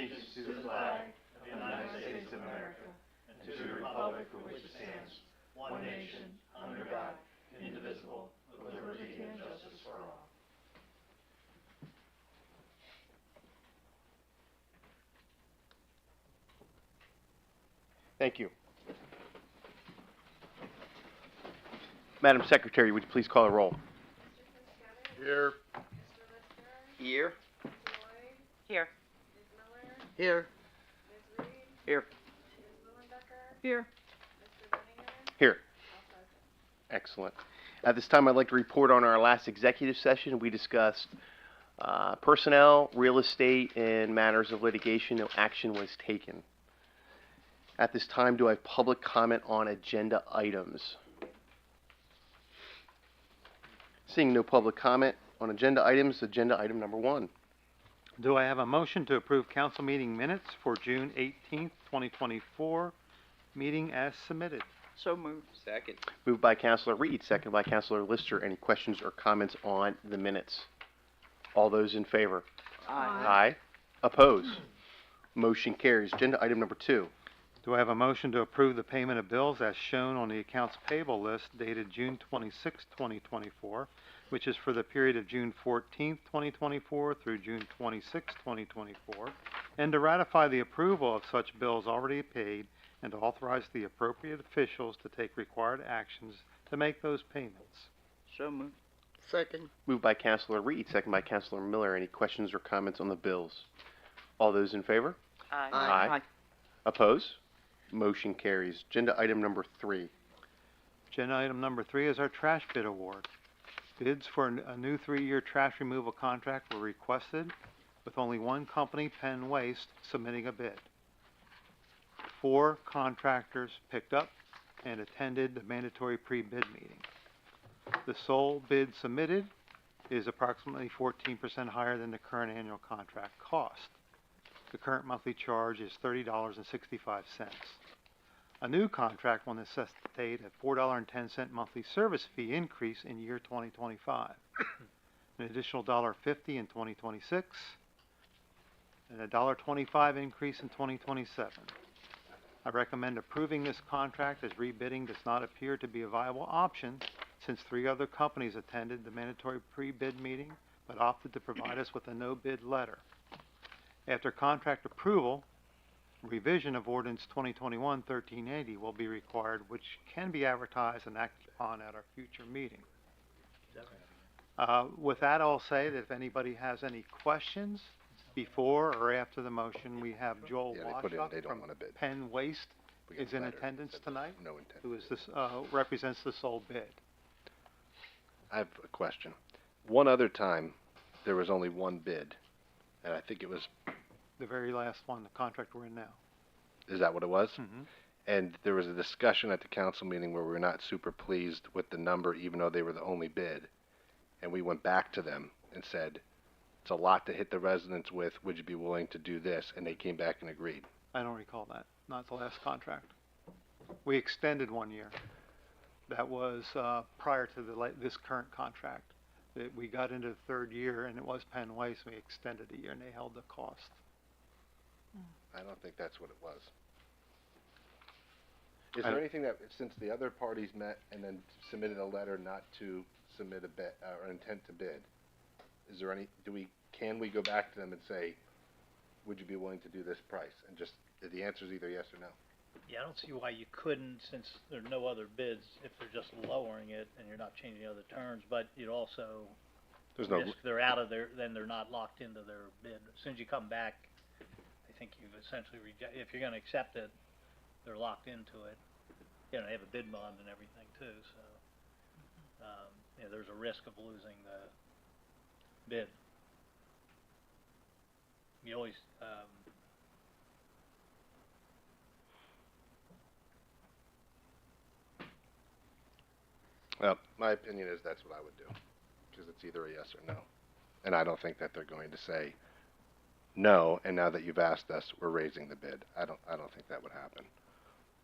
allegiance to the flag of the United States of America and to the republic for which it stands, one nation, under God, indivisible, with liberty and justice for all. Thank you. Madam Secretary, would you please call the roll? Here. Here. Here. Here. Here. Here. Here. Excellent. At this time, I'd like to report on our last executive session. We discussed personnel, real estate, and matters of litigation. No action was taken. At this time, do I have public comment on agenda items? Seeing no public comment on agenda items, agenda item number 1. Do I have a motion to approve council meeting minutes for June 18th, 2024, meeting as submitted? So moved. Second. Moved by Councilor Reed, second by Councilor Lister. Any questions or comments on the minutes? All those in favor? Aye. Opposed? Motion carries. Agenda item number 2. Do I have a motion to approve the payment of bills as shown on the accounts payable list dated June 26, 2024, which is for the period of June 14, 2024 through June 26, 2024, and to ratify the approval of such bills already paid and to authorize the appropriate officials to take required actions to make those payments? So moved. Second. Moved by Councilor Reed, second by Councilor Miller. Any questions or comments on the bills? All those in favor? Aye. Aye. Opposed? Motion carries. Agenda item number 3. Agenda item number 3 is our trash bid award. Bids for a new 3-year trash removal contract were requested, with only one company, Penn Waste, submitting a bid. 4 contractors picked up and attended the mandatory pre-bid meeting. The sole bid submitted is approximately 14% higher than the current annual contract cost. The current monthly charge is $30.65. A new contract will necessitate a $4.10 monthly service fee increase in year 2025, an additional $1.50 in 2026, and a $1.25 increase in 2027. I recommend approving this contract as rebidding does not appear to be a viable option since 3 other companies attended the mandatory pre-bid meeting but opted to provide us with a no-bid letter. After contract approval, revision of Ordinance 2021-1380 will be required, which can be advertised and acted upon at our future meeting. With that, I'll say that if anybody has any questions before or after the motion, we have Joel Washuk from Penn Waste is in attendance tonight, who is this, represents the sole bid. I have a question. One other time, there was only one bid, and I think it was... The very last one, the contract we're in now. Is that what it was? Mm-hmm. And there was a discussion at the council meeting where we were not super pleased with the number, even though they were the only bid. And we went back to them and said, it's a lot to hit the residents with. Would you be willing to do this? And they came back and agreed. I don't recall that. Not the last contract. We extended 1 year. That was prior to this current contract. We got into the 3rd year, and it was Penn Waste. We extended a year, and they held the cost. I don't think that's what it was. Is there anything that, since the other parties met and then submitted a letter not to submit a bid or intent to bid, is there any? Can we go back to them and say, would you be willing to do this price? And just the answer is either yes or no. Yeah, I don't see why you couldn't, since there are no other bids, if they're just lowering it and you're not changing other terms, but you'd also There's no. risk they're out of their, then they're not locked into their bid. As soon as you come back, I think you've essentially if you're gonna accept it, they're locked into it. You know, they have a bid bond and everything too, so, you know, there's a risk of losing the bid. You always, Well, my opinion is that's what I would do, because it's either a yes or no. And I don't think that they're going to say no, and now that you've asked us, we're raising the bid. I don't think that would happen.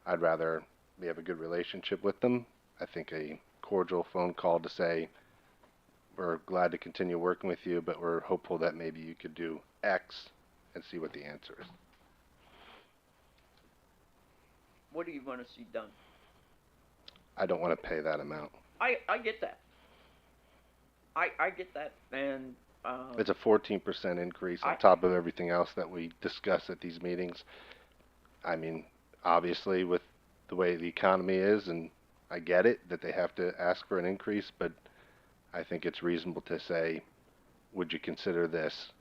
I'd rather we have a good relationship with them. I think a cordial phone call to say, we're glad to continue working with you, but we're hopeful that maybe you could do X, and see what the answer is. What do you wanna see done? I don't wanna pay that amount. I get that. I get that, and, It's a 14% increase on top of everything else that we discuss at these meetings. I mean, obviously with the way the economy is, and I get it that they have to ask for an increase, but I think it's reasonable to say, would you consider this?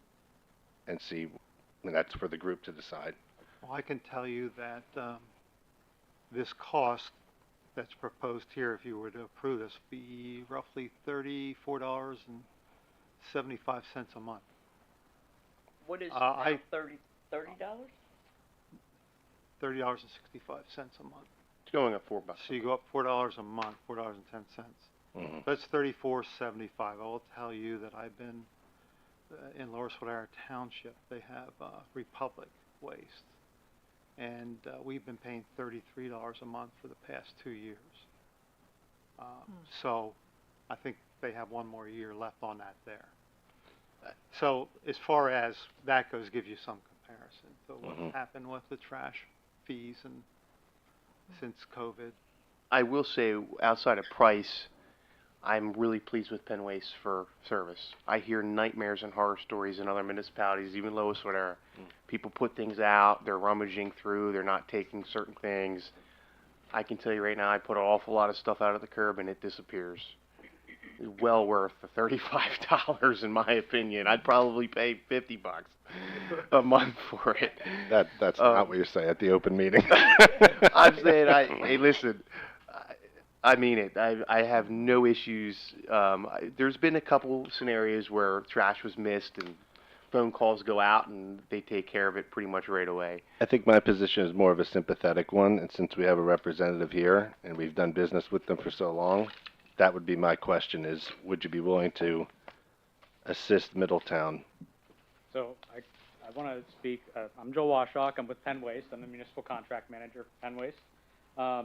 And see, and that's for the group to decide. Well, I can tell you that, this cost that's proposed here, if you were to approve this, be roughly $34.75 a month. what is I- now, $30? $30.65 a month. It's going up $4. So you go up $4 a month, $4.10. Mm-hmm. That's $34.75. I will tell you that I've been in Lower Swadara Township. They have Republic Waste, and we've been paying $33 a month for the past 2 years. So I think they have one more year left on that there. So as far as that goes, gives you some comparison to what's happened with the trash fees and since COVID. I will say, outside of price, I'm really pleased with Penn Waste for service. I hear nightmares and horror stories in other municipalities, even Lois, whatever. People put things out, they're rummaging through, they're not taking certain things. I can tell you right now, I put an awful lot of stuff out at the curb and it disappears. Well worth the $35 in my opinion. I'd probably pay $50 a month for it. That's not what you're saying at the open meeting. I'm saying, hey, listen, I mean it. I have no issues. There's been a couple scenarios where trash was missed and phone calls go out and they take care of it pretty much right away. I think my position is more of a sympathetic one, and since we have a representative here and we've done business with them for so long, that would be my question is, would you be willing to assist Middletown? So I want to speak, I'm Joel Washock, I'm with Penn Waste, I'm the municipal contract manager for Penn Waste. I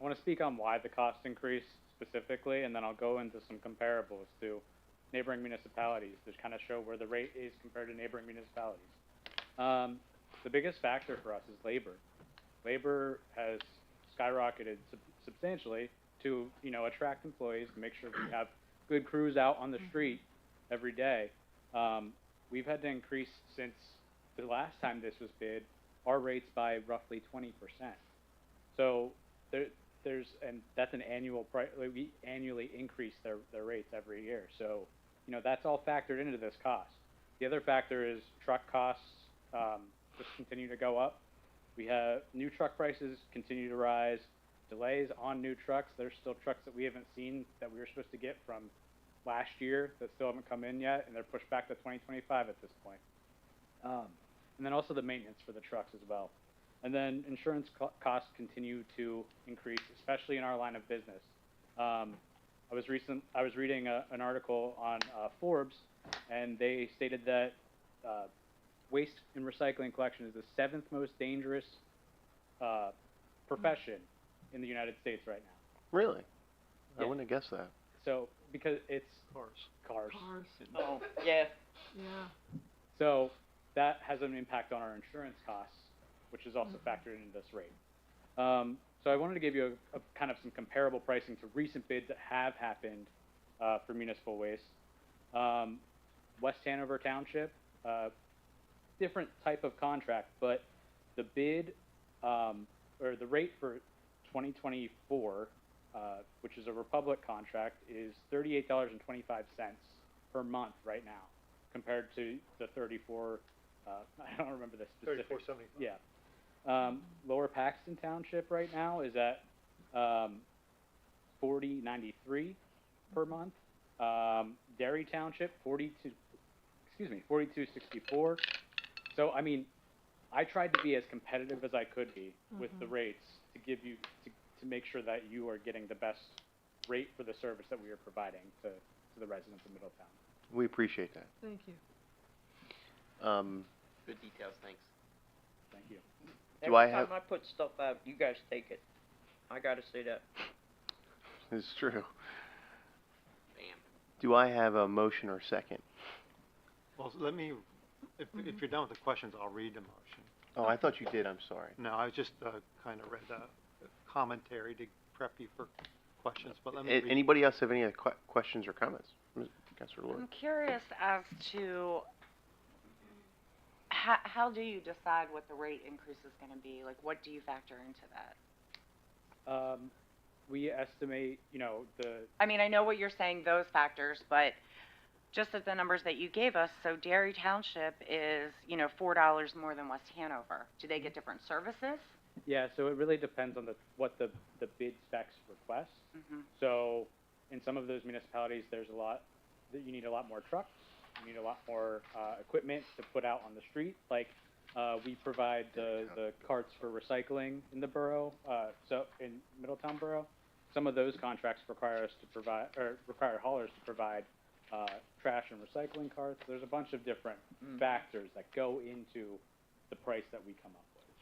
want to speak on why the cost increased specifically, and then I'll go into some comparables to neighboring municipalities to kind of show where the rate is compared to neighboring municipalities. The biggest factor for us is labor. Labor has skyrocketed substantially to, you know, attract employees, to make sure we have good crews out on the street every day. We've had to increase, since the last time this was bid, our rates by roughly 20%. So and that's an annual price. We annually increase their rates every year. So, you know, that's all factored into this cost. The other factor is truck costs just continue to go up. We have new truck prices continue to rise. Delays on new trucks. There's still trucks that we haven't seen that we were supposed to get from last year that still haven't come in yet, and they're pushed back to 2025 at this point. And then also the maintenance for the trucks as well. And then insurance costs continue to increase, especially in our line of business. I was reading an article on Forbes, and they stated that waste and recycling collection is the 7th most dangerous profession in the United States right now. Really? I Yeah. wouldn't have guessed that. So, because it's cars. Oh, yeah. So that has an impact on our insurance costs, which is also factored into this rate. So I wanted to give you a kind of some comparable pricing to recent bids that have happened for municipal waste. West Hanover Township, different type of contract, but the bid or the rate for 2024, which is a Republic contract, is $38.25 per month right now, compared to the 34. I don't remember the specific. 34.75. Yeah. Lower Paxton Township right now is at $40.93 per month. Derry Township $42.64. So I mean, I tried to be as competitive as I could be with the rates to give you to make sure that you are getting the best rate for the service that we are providing to the residents of Middletown. We appreciate that. Thank you. Good details, thanks. Thank you. Do I have- Every time I put stuff out, you guys take it. I gotta say that. It's true. Bam. Do I have a motion or second? Well, let me If you're done with the questions, I'll read the motion. Oh, I thought you did, I'm sorry. No, I just, kind of read the commentary to prep you for questions, but let me read. Anybody else have any other questions or comments? Councilor Lord? I'm curious as to how do you decide what the rate increase is going to be? Like, what do you factor into that? We estimate, I mean, I know what you're saying, those factors, but just at the numbers that you gave us, so Derry Township is, $4 more than West Hanover. Do they get different services? yeah, so it really depends on what the bid specs request. Mm-hmm. So in some of those municipalities, you need a lot more trucks, you need a lot more equipment to put out on the street. Like, we provide the carts for recycling in the borough, so in Middletown Borough. Some of those contracts require haulers to provide trash and recycling carts. There's a bunch of different factors that go into the price that we come up with.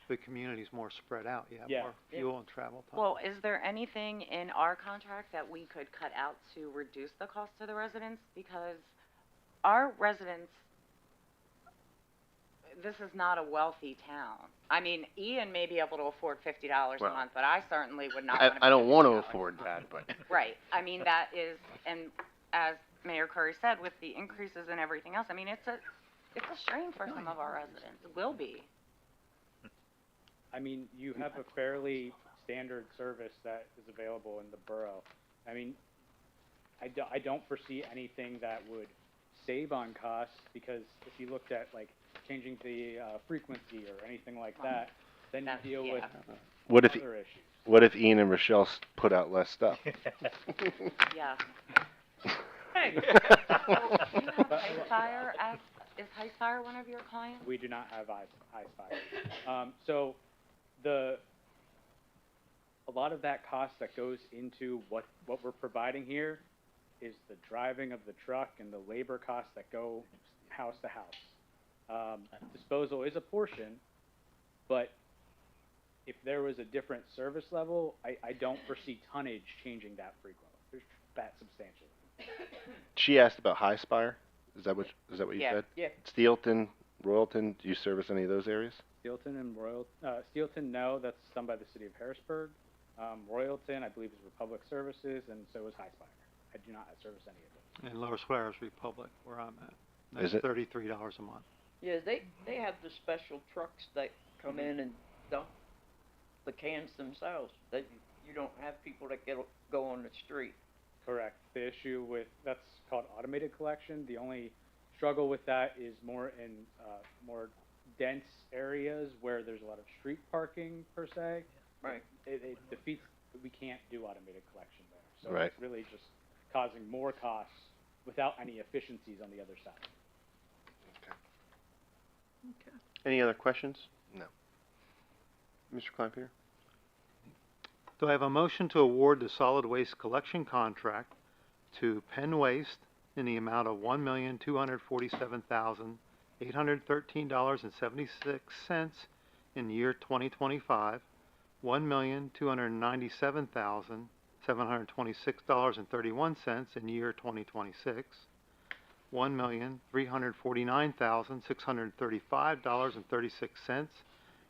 The community's more spread out, you have Yeah. more fuel and travel time. Well, is there anything in our contract that we could cut out to reduce the cost to the residents? Because our residents, this is not a wealthy town. I mean, Ian may be able to afford $50 Well, a month, but I certainly would not want to. I don't want to $50. afford that, but. Right. I mean, that is, and as Mayor Curry said, with the increases and everything else, I mean, it's a strain for some of our residents. It will be. I mean, you have a fairly standard service that is available in the borough. I mean, I don't foresee anything that would save on costs, because if you looked at like changing the frequency or anything like that, then you deal with What if, other issues. what if Ian and Rochelle put out less stuff? Yeah. Hey, Do you have Hicefire is Hicefire one of your clients? We do not have high fire. So a lot of that cost that goes into what we're providing here is the driving of the truck and the labor costs that go house to house. Disposal is a portion, but if there was a different service level, I don't foresee tonnage changing that substantially. She asked about High Spire. Is that what you Yeah. said? yeah, Steelton, Royalton, do you service any of those areas? Steelton and Steelton, no, that's done by the city of Harrisburg. Royalton, I believe, is Republic Services, and so is High Spire. I do not service any of those. And Lower Swears Republic, where I'm at. Is That's it? $33 a month. yeah, they have the special trucks that come in and dump the cans themselves. You don't have people that go on the street. Correct. The issue with, that's called automated collection. The only struggle with that is more in more dense areas where there's a lot of street parking per se. Right. It defeats, we can't do automated collection there. So Right. it's really just causing more costs without any efficiencies on the other side. Any other questions? No. Mr. Kleinpeter? Do I have a motion to award the solid waste collection contract to Penn Waste in the amount of $1,247,813.76 in the year 2025, $1,297,726.31 in the year 2026, $1,349,635.36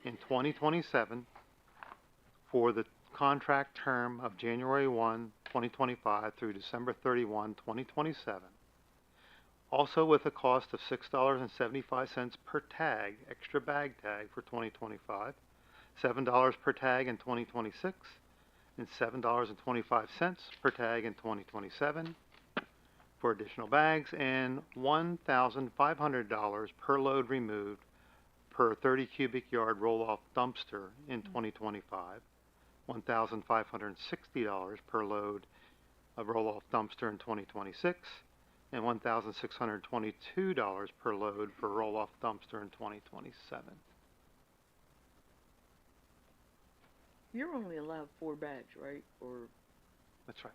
in 2027 for the contract term of January 1, 2025 through December 31, 2027. Also with a cost of $6.75 per tag, extra bag tag for 2025, $7 per tag in 2026, and $7.25 per tag in 2027 for additional bags, and $1,500 per load removed per 30 cubic yard roll-off dumpster in 2025, $1,560 per load of roll-off dumpster in 2026, and $1,622 per load for roll-off dumpster in 2027. You're only allowed 4 bags, right? Or, That's right.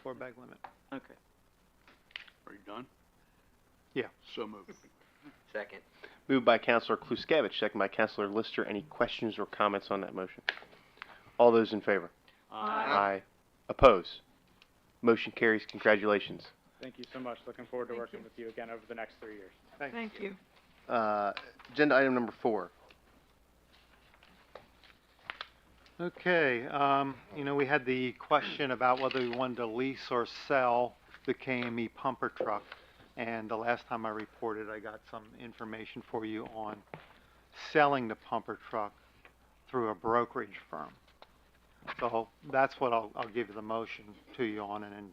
4 bag limit. okay. Are you done? Yeah. So moved. Second. Moved by Councilor Kluskevich, second by Councilor Lister. Any questions or comments on that motion? All those in favor? Aye. Oppose? Motion carries. Congratulations. Thank you so much. Looking forward to working with you again over the next 3 years. Thank you. Agenda item number 4. Okay, we had the question about whether we wanted to lease or sell the KME pumper truck. And the last time I reported, I got some information for you on selling the pumper truck through a brokerage firm. So that's what I'll give you the motion to you on, and then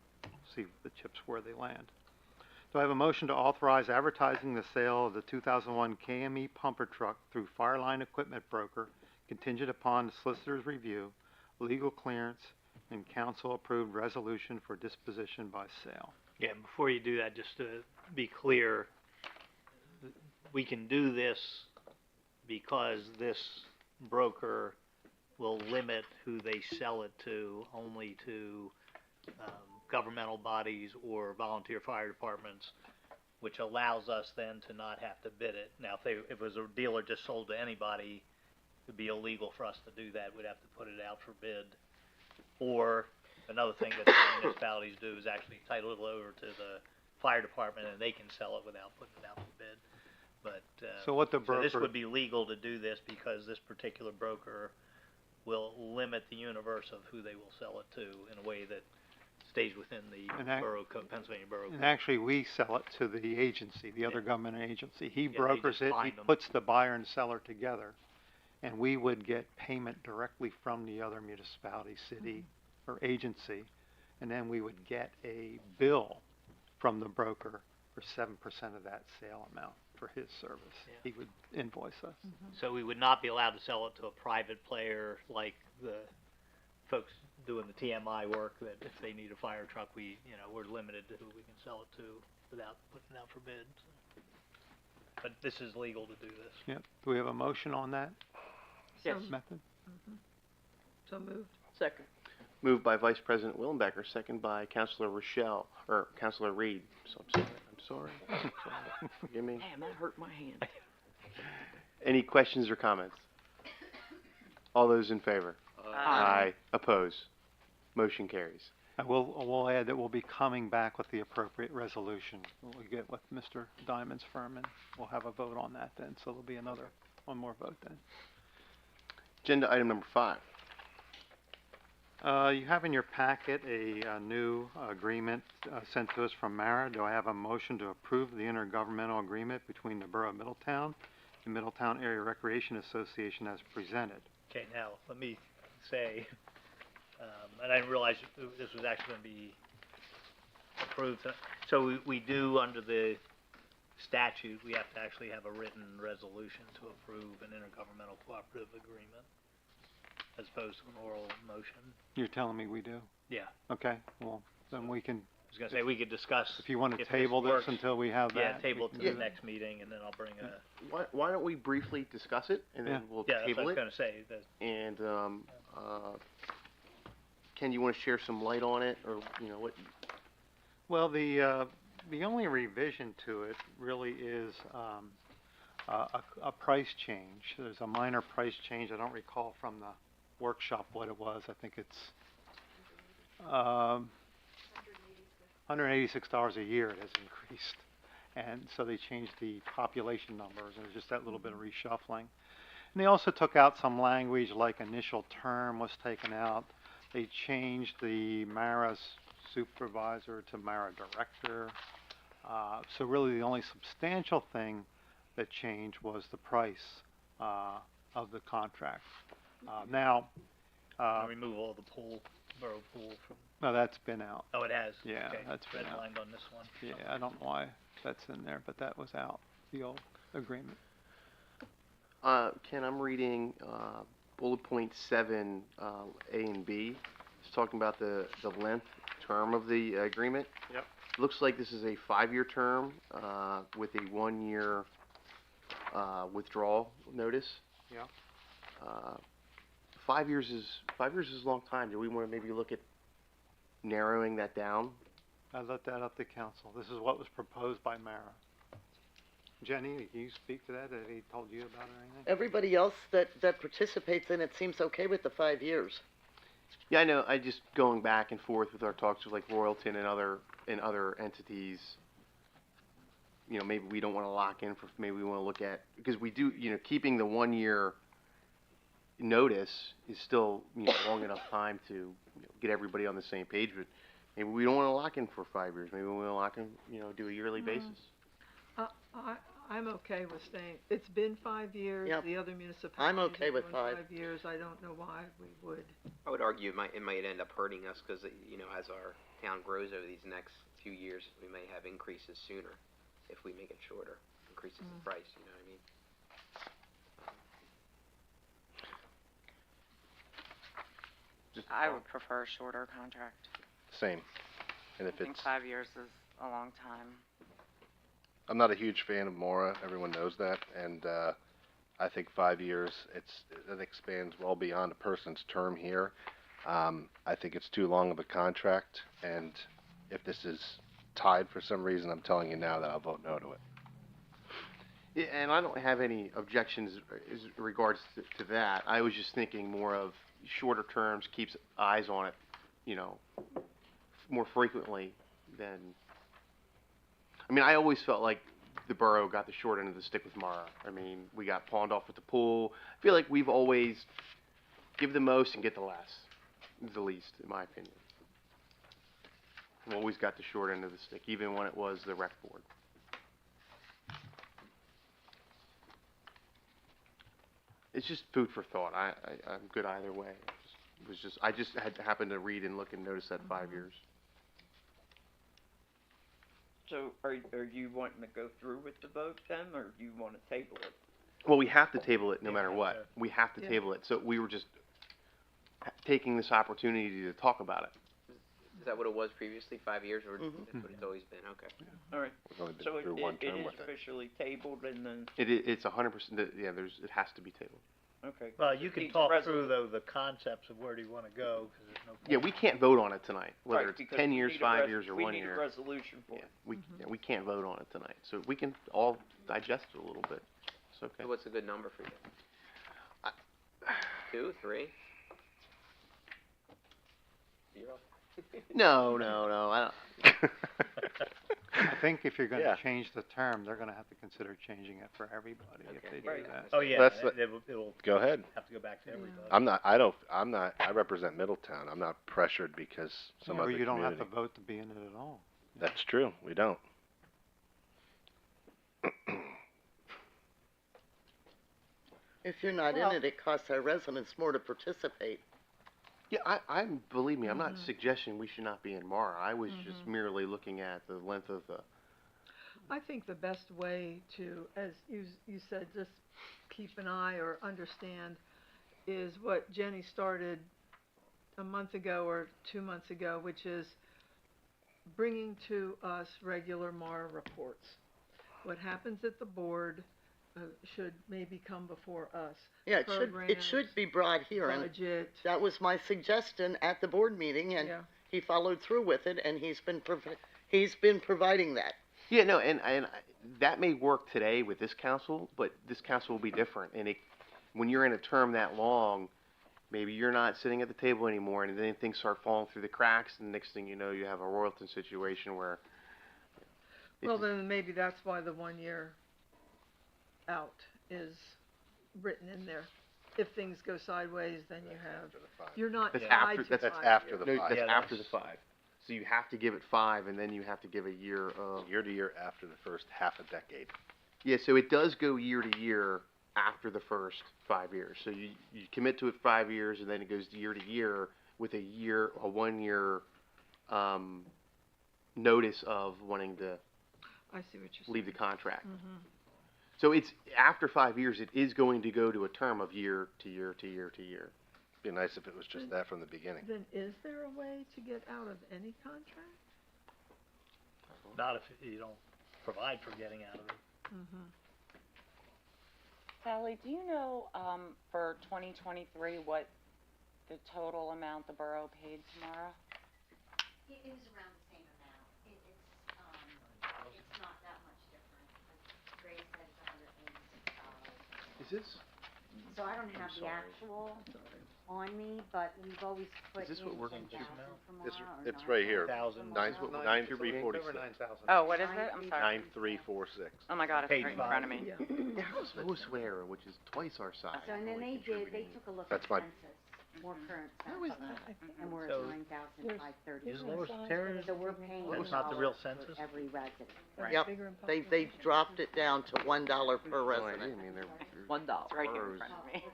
see the chips where they land. Do I have a motion to authorize advertising the sale of the 2001 KME pumper truck through Fireline Equipment Broker, contingent upon the solicitor's review, legal clearance, and council-approved resolution for disposition by sale? Yeah, before you do that, just to be clear, we can do this because this broker will limit who they sell it to only to governmental bodies or volunteer fire departments, which allows us then to not have to bid it. Now, if it was a dealer just sold to anybody, it'd be illegal for us to do that. We'd have to put it out for bid. Or another thing that the municipalities do is actually title it over to the fire department and they can sell it without putting it out for bid. But, So what the so broker... this would be legal to do this because this particular broker will limit the universe of who they will sell it to in a way that stays within the borough code, Pennsylvania Borough Code. And actually, we sell it to the agency, the other government agency. He they brokers just it, he bind them. puts the buyer and seller together, and we would get payment directly from the other municipality, city, or agency, and then we would get a bill from the broker for 7% of that sale amount for his service. Yeah. He would invoice us. So we would not be allowed to sell it to a private player like the folks doing the TMI work, that if they need a fire truck, we're limited to who we can sell it to without putting it out for bid. But this is legal to do this. Yep. Do we have a motion on that Yes. method? So moved. Second. Moved by Vice President Willenbecker, second by Councilor Councilor Reed. So I'm sorry. Forgive me. Damn, that hurt my hand. Any questions or comments? All those in favor? Aye. Oppose? Motion carries. We'll add that we'll be coming back with the appropriate resolution. We'll get with Mr. Diamond's firm, and we'll have a vote on that then. So there'll be one more vote then. Agenda item number 5. You have in your packet a new agreement sent to us from Mara. Do I have a motion to approve the intergovernmental agreement between the Borough of Middletown and Middletown Area Recreation Association as presented? Okay, now, let me say, and I didn't realize this was actually going to be approved. So we do, under the statute, we have to actually have a written resolution to approve an intergovernmental cooperative agreement, as opposed to an oral motion. You're telling me we do? Yeah. Okay, well, then we can, I was going to say, we could discuss. if you want to if table this works. until we have that. Yeah, table it we to can the do that. next meeting, and then I'll bring a, Why don't we briefly discuss it, and then Yeah. we'll yeah, that's what I table was it? going to say, that, And, Ken, you want to share some light on it, or, what? Well, the only revision to it really is a price change. There's a minor price change. I don't recall from the workshop what it was. I think it's $186 a year it has increased. And so they changed the population numbers, and there's just that little bit of reshuffling. And they also took out some language like initial term was taken out. They changed the Mara supervisor to Mara director. So really the only substantial thing that changed was the price of the contract. remove all the borough pool from, No, that's been out. oh, it has? Yeah, Okay. that's been out. Redlined on this one. Yeah, I don't know why that's in there, but that was out, the old agreement. Ken, I'm reading, bullet point 7, A and B. It's talking about the length term of the agreement. Yep. Looks like this is a 5-year term, with a 1-year, withdrawal notice. Yeah. 5 years is a long time. Do we want to maybe look at narrowing that down? I left that up to council. This is what was proposed by Mara. Jenny, can you speak to that? Had he told you about it or anything? Everybody else that participates in it seems okay with the 5 years. Yeah, I know. I just going back and forth with our talks with like Royalton and other entities. you know, maybe we don't wanna lock in for, maybe we wanna look at, because we do, you know, keeping the 1 year notice is still, you know, long enough time to, you know, get everybody on the same page, but maybe we don't wanna lock in for 5 years, maybe we wanna lock in, you know, do a yearly basis. I'm okay with staying. It's been 5 years. Yep. The other municipalities okay are with doing 5. 5 years. I don't know why we would. I would argue it might end up hurting us because, you know, as our town grows over these next few years, we may have increases sooner if we make it shorter, increases in price, you know what I mean? I would prefer a shorter contract. Same. And I if think it's, 5 years is a long time. I'm not a huge fan of Mora, everyone knows that, and, I think 5 years, it expands well beyond a person's term here. I think it's too long of a contract, and if this is tied for some reason, I'm telling you now that I'll vote no to it. Yeah, and I don't have any objections as regards to that. I was just thinking more of shorter terms, keeps eyes on it, you know, more frequently than, I mean, I always felt like the borough got the short end of the stick with Mara. I mean, we got pawned off with the pool. I feel like we've always give the most and get the least, in my opinion. We've always got the short end of the stick, even when it was the rec board. It's just food for thought. I'm good either way. I just had to happen to read and look and notice that 5 years. So are you wanting to go through with the vote then, or do you wanna table it? Well, we have to table it no Yeah, matter we what. have We have to Yeah. table it. So we were just taking this opportunity to talk about it. Is that what it was previously, 5 years, or Mhm. that's what it's always been? Okay. Alright, We've only been so through one it term is with it. officially tabled and then, It's 100%, yeah, it has to be tabled. okay. Well, you can Needs talk resol- through though the concepts of where do you wanna go, 'cause there's no. Yeah, we can't vote on it tonight, whether Right, it's because 10 we years, need a 5 years, or 1 We need year. a resolution for Yeah, it. we can't vote on it tonight, so we can all digest it a little bit. It's okay. So what's a good number for you? I- 2, 3? 0? No, I don't. I think if you're Yeah. gonna change the term, they're gonna have to consider changing it for everybody if Okay. they do Right. that. Oh, yeah, That's the- it'll Go ahead. have to go back to everybody. I represent Middletown. I'm not pressured because some Or other you don't have to community. vote to be in it at all. That's true, we don't. If you're not in Well- it, it costs our residents more to participate. Yeah, believe me, I'm not suggesting we should not be in Mara. I was just merely looking at the length of the, I think the best way to, as you said, just keep an eye or understand, is what Jenny started a month ago or 2 months ago, which is bringing to us regular MARA reports. What happens at the board should maybe come before us. Yeah, it should be brought here, and Budget, that was my suggestion at the board meeting, and yeah. he followed through with it, and he's been providing that. yeah, no, and that may work today with this council, but this council will be different. And when you're in a term that long, maybe you're not sitting at the table anymore, and then things start falling through the cracks, and the next thing you know, you have a Royalton situation where. Well, then maybe that's why the 1 year out is written in there. If things go sideways, then you have, After the 5. you're not That's tied after- to that's 5 after years. the No, 5. that's Yeah, after the that's- 5. So you have to give it 5, and then you have to give a year of. Year to year after the first half a decade. Yeah, so it does go year to year after the first 5 years. So you commit to it 5 years, and then it goes year to year with a 1 year, notice of wanting to I see what you're saying. leave the contract. Mhm. So it's, after 5 years, it is going to go to a term of year to year to year to year. Be nice if it was just that from the beginning. Then is there a way to get out of any contract? Not if you don't provide for getting out of it. Mm-hmm. Sally, do you know, for 2023, what the total amount the borough paid tomorrow? It was around the same amount. It's not that much different. Grace said it's $186. Is this? So I don't have the sorry. actual, on me, but we've always put this in what we're 10,000 gonna do for It's, Mara, or it's right here, 1,000. nine, Something like nine, that. 346. Oh, what is it? I'm sorry. 9346. Oh my God, it's Page right in five. front of me. Yeah. How's Oswara, which is twice our size? So, and then they took a look at That's my- census, more current How is census, that? and we're So- at 9,530. Is Lower Terrace, So we're paying that's not the $1 real for census? every resident. Right. Yep, Bigger in they population. dropped it down to $1 per Oh, I resident. didn't mean they're. $1. It's right here in front of me.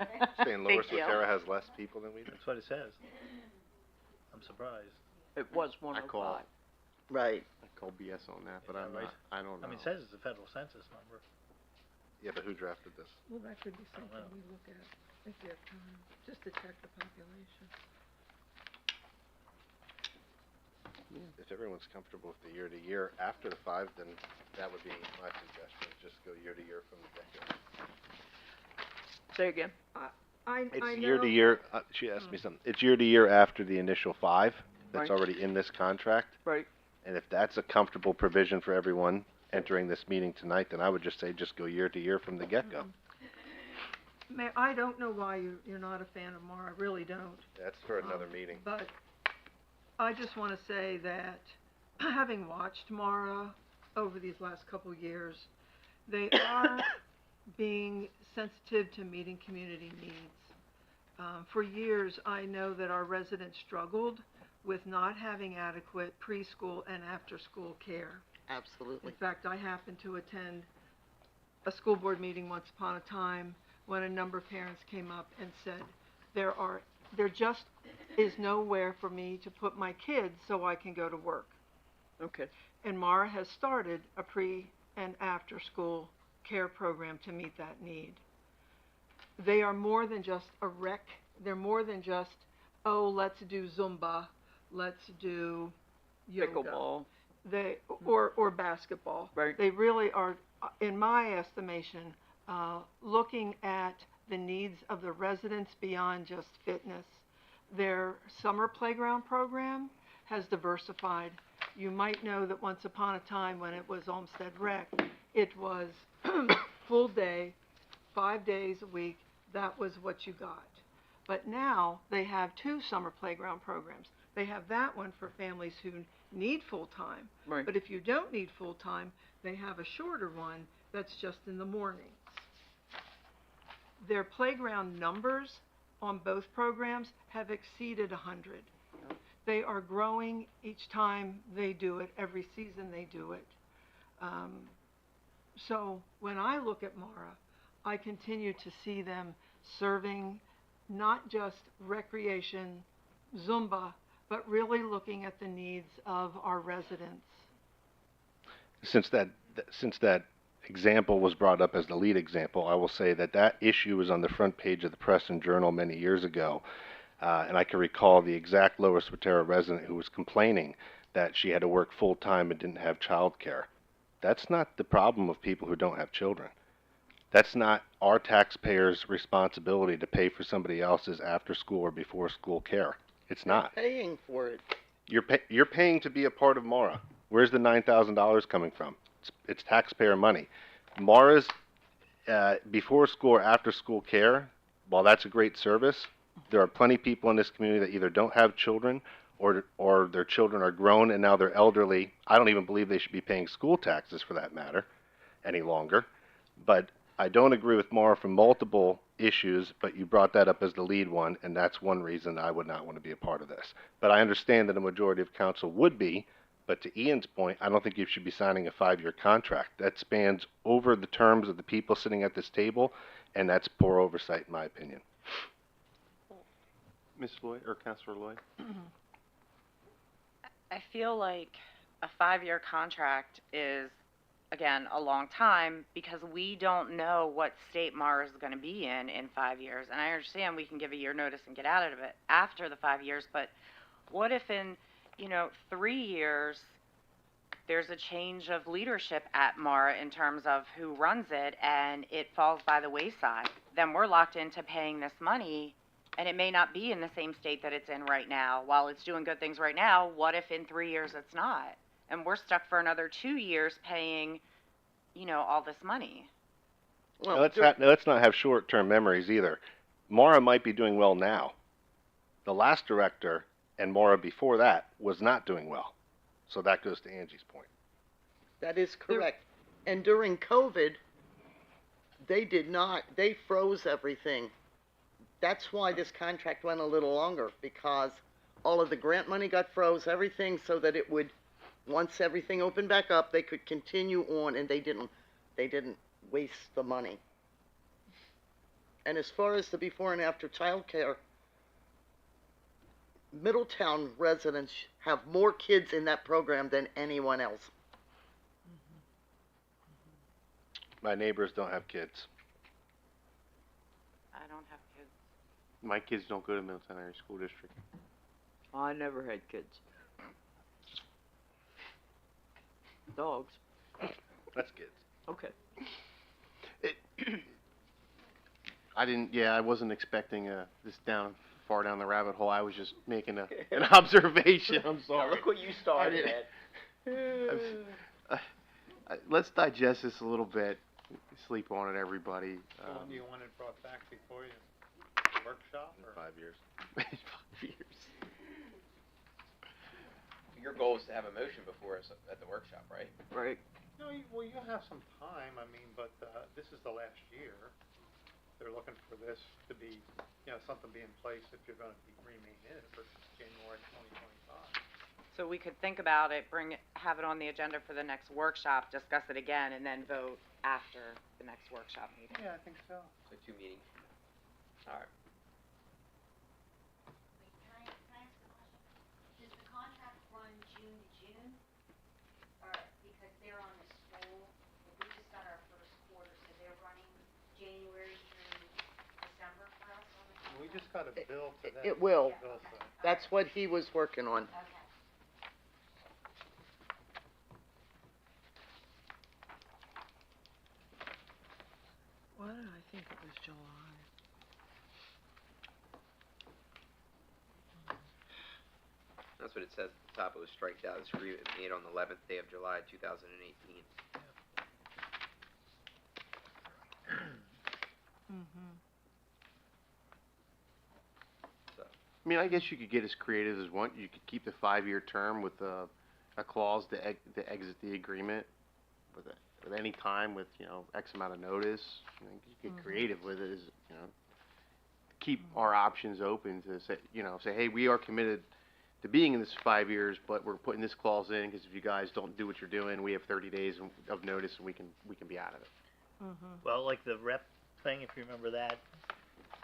Saying Lower Big deal. Sotera has less people than we do? That's what it says. I'm surprised. It was I call, 105. Right. I call BS on that, but Is I'm that right? not, I don't know. I mean, it says it's a federal census number. Yeah, but who drafted this? Well, that could be don't something know. we look at if you have time, just to check the population. If everyone's comfortable with the year to year after the 5, then that would be my suggestion, just go year to year from the get-go. Say again. I It's know. year to year, she asked me something, it's year to year after the initial 5 that's Right. already in this contract. Right. And if that's a comfortable provision for everyone entering this meeting tonight, then I would just say just go year to year from the get-go. Mayor, I don't know why you're not a fan of Mara, I really don't. That's for another meeting. But I just wanna say that, having watched Mara over these last couple years, they are being sensitive to meeting community needs. For years, I know that our residents struggled with not having adequate preschool and after-school care. In Absolutely. fact, I happened to attend a school board meeting once upon a time when a number of parents came up and said, there just is nowhere for me to put my kids so I can go to work. Okay. And Mara has started a pre and after school care program to meet that need. They are more than just a rec, they're more than just, oh, let's do Zumba, let's do yoga. Pickleball. They, or basketball. Right. They really are, in my estimation, looking at the needs of the residents beyond just fitness. Their summer playground program has diversified. You might know that once upon a time when it was Olmsted Rec, it was full day, 5 days a week, that was what you got. But now they have 2 summer playground programs. They have that one for families who need full-time. Right. But if you don't need full-time, they have a shorter one that's just in the mornings. Their playground numbers on both programs have exceeded 100. They are growing each time they do it, every season they do it. So when I look at Mara, I continue to see them serving not just recreation, Zumba, but really looking at the needs of our residents. Since that example was brought up as the lead example, I will say that issue was on the front page of the Press and Journal many years ago. And I can recall the exact Lower Sotera resident who was complaining that she had to work full-time and didn't have childcare. That's not the problem of people who don't have children. That's not our taxpayers' responsibility to pay for somebody else's after-school or before-school care. It's not. Paying for it. You're paying to be a part of Mara. Where's the $9,000 coming from? It's taxpayer money. Mara's before-school or after-school care, while that's a great service, there are plenty of people in this community that either don't have children or their children are grown and now they're elderly. I don't even believe they should be paying school taxes for that matter any longer. But I don't agree with Mara for multiple issues, but you brought that up as the lead one, and that's one reason I would not want to be a part of this. But I understand that a majority of council would be, but to Ian's point, I don't think you should be signing a 5-year contract. That spans over the terms of the people sitting at this table, and that's poor oversight in my opinion. Ms. Lloyd, or Councilor Lloyd? I feel like a 5-year contract is, again, a long time because we don't know what state Mara is going to be in 5 years. And I understand we can give a year notice and get out of it after the 5 years, but what if in, 3 years there's a change of leadership at Mara in terms of who runs it and it falls by the wayside? Then we're locked into paying this money and it may not be in the same state that it's in right now. While it's doing good things right now, what if in 3 years it's not? And we're stuck for another 2 years paying, all this money. Well, Let's not have short-term memories either. Mara might be doing well now. The last director and Maura before that was not doing well. So that goes to Angie's point. That is correct. And during COVID, they froze everything. That's why this contract went a little longer, because all of the grant money got froze, everything, so that it would, once everything opened back up, they could continue on, and they didn't waste the money. And as far as the before and after childcare, Middletown residents have more kids in that program than anyone else. My neighbors don't have kids. I don't have kids. My kids don't go to Middletown Area School District. I never had kids. Dogs, That's kids. okay. I wasn't expecting this far down the rabbit hole. I was just making an observation. I'm sorry. Look what you started didn't- at. Let's digest this a little bit. Sleep on it, everybody. When do you want it brought back before you workshop In or? 5 years. 5 years. Your goal is to have a motion before us at the workshop, right? Right. No, you'll have some time, I mean, but, this is the last year. They're looking for this to be, something be in place if you're gonna remain in it for January 2025. So we could think about it, have it on the agenda for the next workshop, discuss it again, and then vote after the next workshop meeting. Yeah, I think so. So 2 meetings. Alright. Can I ask a question? Does the contract run June to June? Or, because they're on the school, we just got our first quarter, so they're running January through December for us on the contract? We just got a bill today. It will. Bill said. That's what he was working on. Okay. Why did I think it was July? That's what it says at the top. It was striked out. This agreement was made on the 11th day of July, 2018. So, I mean, I guess you could get as creative as one. You could keep the 5-year term with a clause to exit the agreement with any time with X amount of notice. You get creative with it. Keep our options open to say, hey, we are committed to being in this 5 years, but we're putting this clause in because if you guys don't do what you're doing, we have 30 days of notice and we can be out of it. Well, like the rep thing, if you remember that,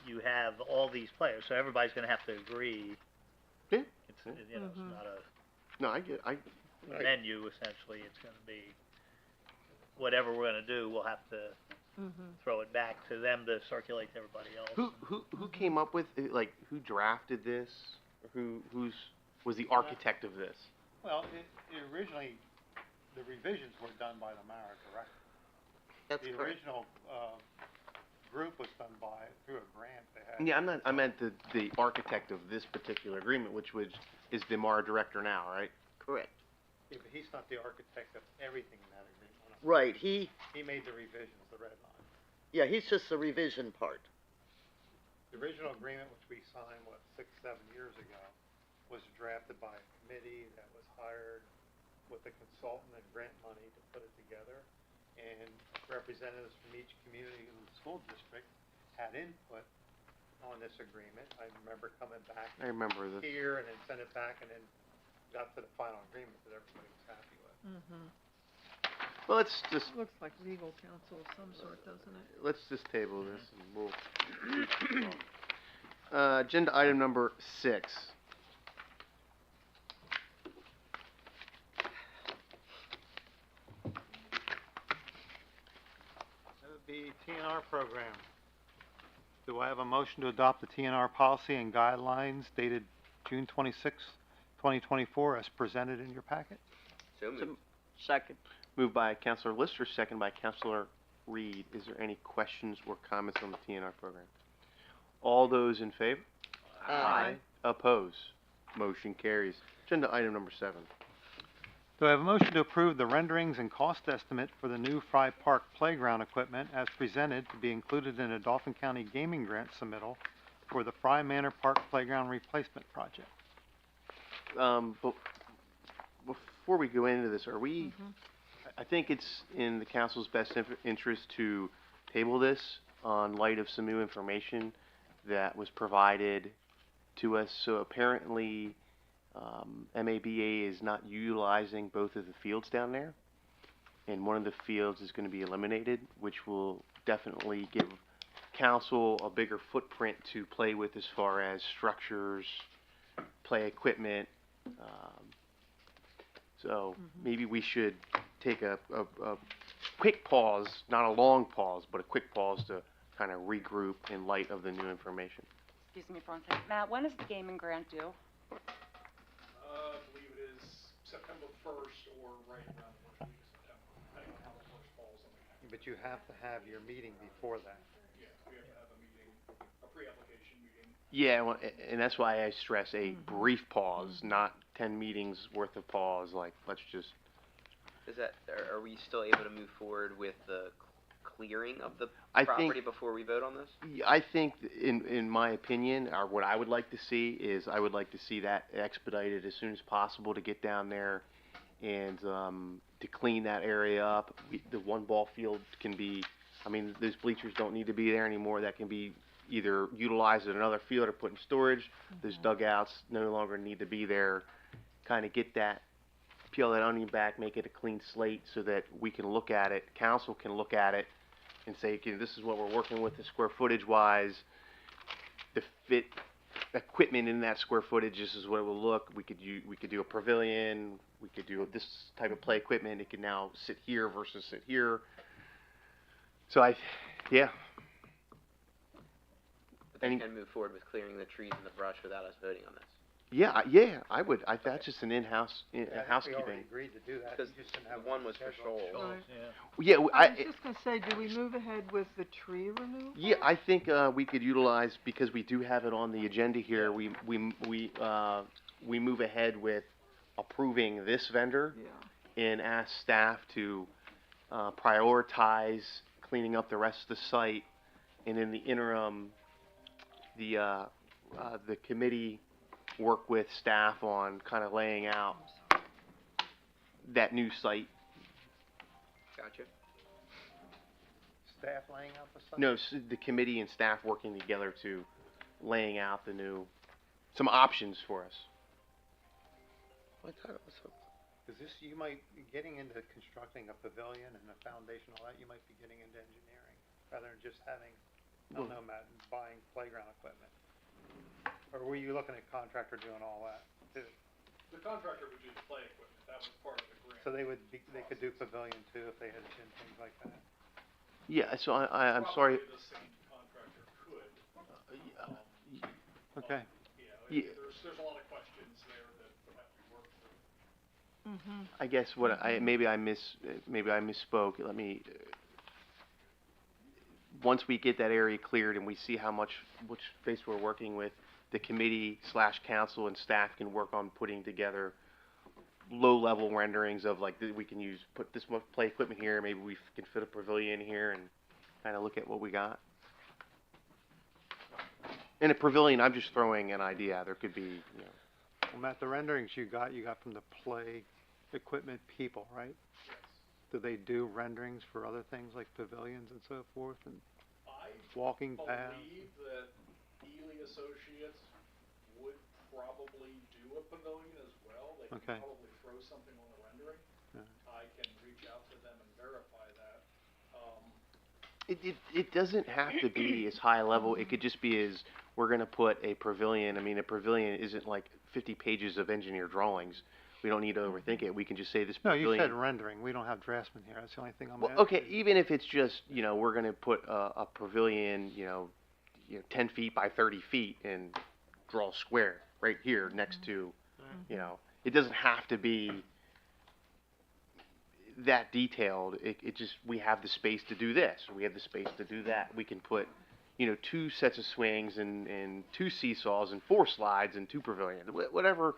you have all these players, so everybody's gonna have to agree. Yeah. It's not a No, I get. menu, essentially. It's gonna be whatever we're gonna do, we'll have to throw it back to them to circulate to everybody else. Who came up with it? Like, who drafted this? Or who was the architect of this? Well, it originally, the revisions were done by the Mara director. That's The correct. original, group was done through a grant they had. Yeah, I meant the architect of this particular agreement, which is the MARA director now, right? Correct. Yeah, but he's not the architect of everything in that agreement. Right, he made the revisions, the red line. Yeah, he's just the revision part. The original agreement, which we signed, 6, 7 years ago, was drafted by a committee that was hired with a consultant and grant money to put it together. And representatives from each community in the school district had input on this agreement. I remember coming back I remember this. here and then sent it back and then got to the final agreement that everybody was happy with. Well, let's just Looks like legal counsel of some sort, doesn't it? table this and we'll. Agenda item number 6. That would be TNR program. Do I have a motion to adopt the TNR policy and guidelines dated June 26, 2024 as presented in your packet? so moved. Second. Moved by Councilor Lister, second by Councilor Reed. Is there any questions or comments on the TNR program? All those in favor? Aye. Oppose? Motion carries. Agenda item number 7. Do I have a motion to approve the renderings and cost estimate for the new Fry Park playground equipment as presented to be included in a Dauphin County gaming grant submittal for the Fry Manor Park Playground Replacement Project. But before we go into this, are we, Mhm. I think it's in the council's best interest to table this on light of some new information that was provided to us. So apparently, MABA is not utilizing both of the fields down there. And one of the fields is going to be eliminated, which will definitely give council a bigger footprint to play with as far as structures, play equipment. So maybe we should take a quick pause, not a long pause, but a quick pause to kind of regroup in light of the new information. Excuse me for one second. Matt, when is the gaming grant due? I believe it is September 1st or right around the first week of September, depending on how the first falls on the calendar. But you have to have your meeting before that. Yeah, we have to have a meeting, a pre-application meeting. Yeah, well, and that's why I stress a brief pause, not 10 meetings worth of pause. Like, let's just. Is that, are we still able to move forward with the clearing of the I property think- before we vote on this? I think, in my opinion, or what I would like to see is I would like to see that expedited as soon as possible to get down there and to clean that area up. The one ball field can be, I mean, those bleachers don't need to be there anymore. That can be either utilized at another field or put in storage. Those dugouts no longer need to be there. Kind of get that, peel that onion back, make it a clean slate so that we can look at it, council can look at it and say, okay, this is what we're working with the square footage wise, the fit equipment in that square footage, this is what it will look. We could do a pavilion, we could do this type of play equipment, it can now sit here versus sit here. So yeah. But they Any- can move forward with clearing the trees and the brush without us voting on this. Yeah, I would, that's just an in-house, housekeeping. agreed to do that. Because the one was for Shoals. Right. Yeah, I was just gonna say, do we move ahead with the tree removal? Yeah, I think we could utilize, because we do have it on the agenda here, we move ahead with approving this vendor Yeah. and ask staff to prioritize cleaning up the rest of the site, and in the interim, the committee work with staff on kind of laying out that new site. Gotcha. Staff laying out the site? No, the committee and staff working together to laying out some options for us. I thought it was so. Is this, you might be getting into constructing a pavilion and a foundation, all that, you might be getting into engineering, rather than just having, I don't know, Matt, buying playground equipment. Or were you looking at contractor doing all that too? The contractor would do the play equipment, that was part of the grant. So they could do pavilion too if they had done things like that. Yeah, so I'm sorry. Probably the same contractor could, Okay. Yeah. there's a lot of questions there that would have to be worked through. I guess maybe I misspoke. Let me. Once we get that area cleared and we see which space we're working with, the committee / council and staff can work on putting together low-level renderings of like we can put this much play equipment here. Maybe we can fit a pavilion here and kind of look at what we got. In a pavilion, I'm just throwing an idea. There could be, Well, Matt, the renderings you got from the play equipment people, right? Do they do renderings for other things like pavilions and so forth and I walking paths? believe that Ely Associates would probably do a pavilion as well. They could Okay. probably throw something on the rendering. Yeah. I can reach out to them and verify that. it doesn't have to be as high level. It could just be as we're going to put a pavilion. I mean, a pavilion isn't like 50 pages of engineer drawings. We don't need to overthink it. We can just say this No, pavilion. you said rendering. We don't have draftsmen here. That's the only thing I'm Well, asking. okay, even if it's just, we're going to put a pavilion, 10 feet by 30 feet and draw a square right here next to, it doesn't have to be that detailed. It just, we have the space to do this, or we have the space to do that. We can put, 2 sets of swings and 2 seesaws and 4 slides and 2 pavilions, whatever.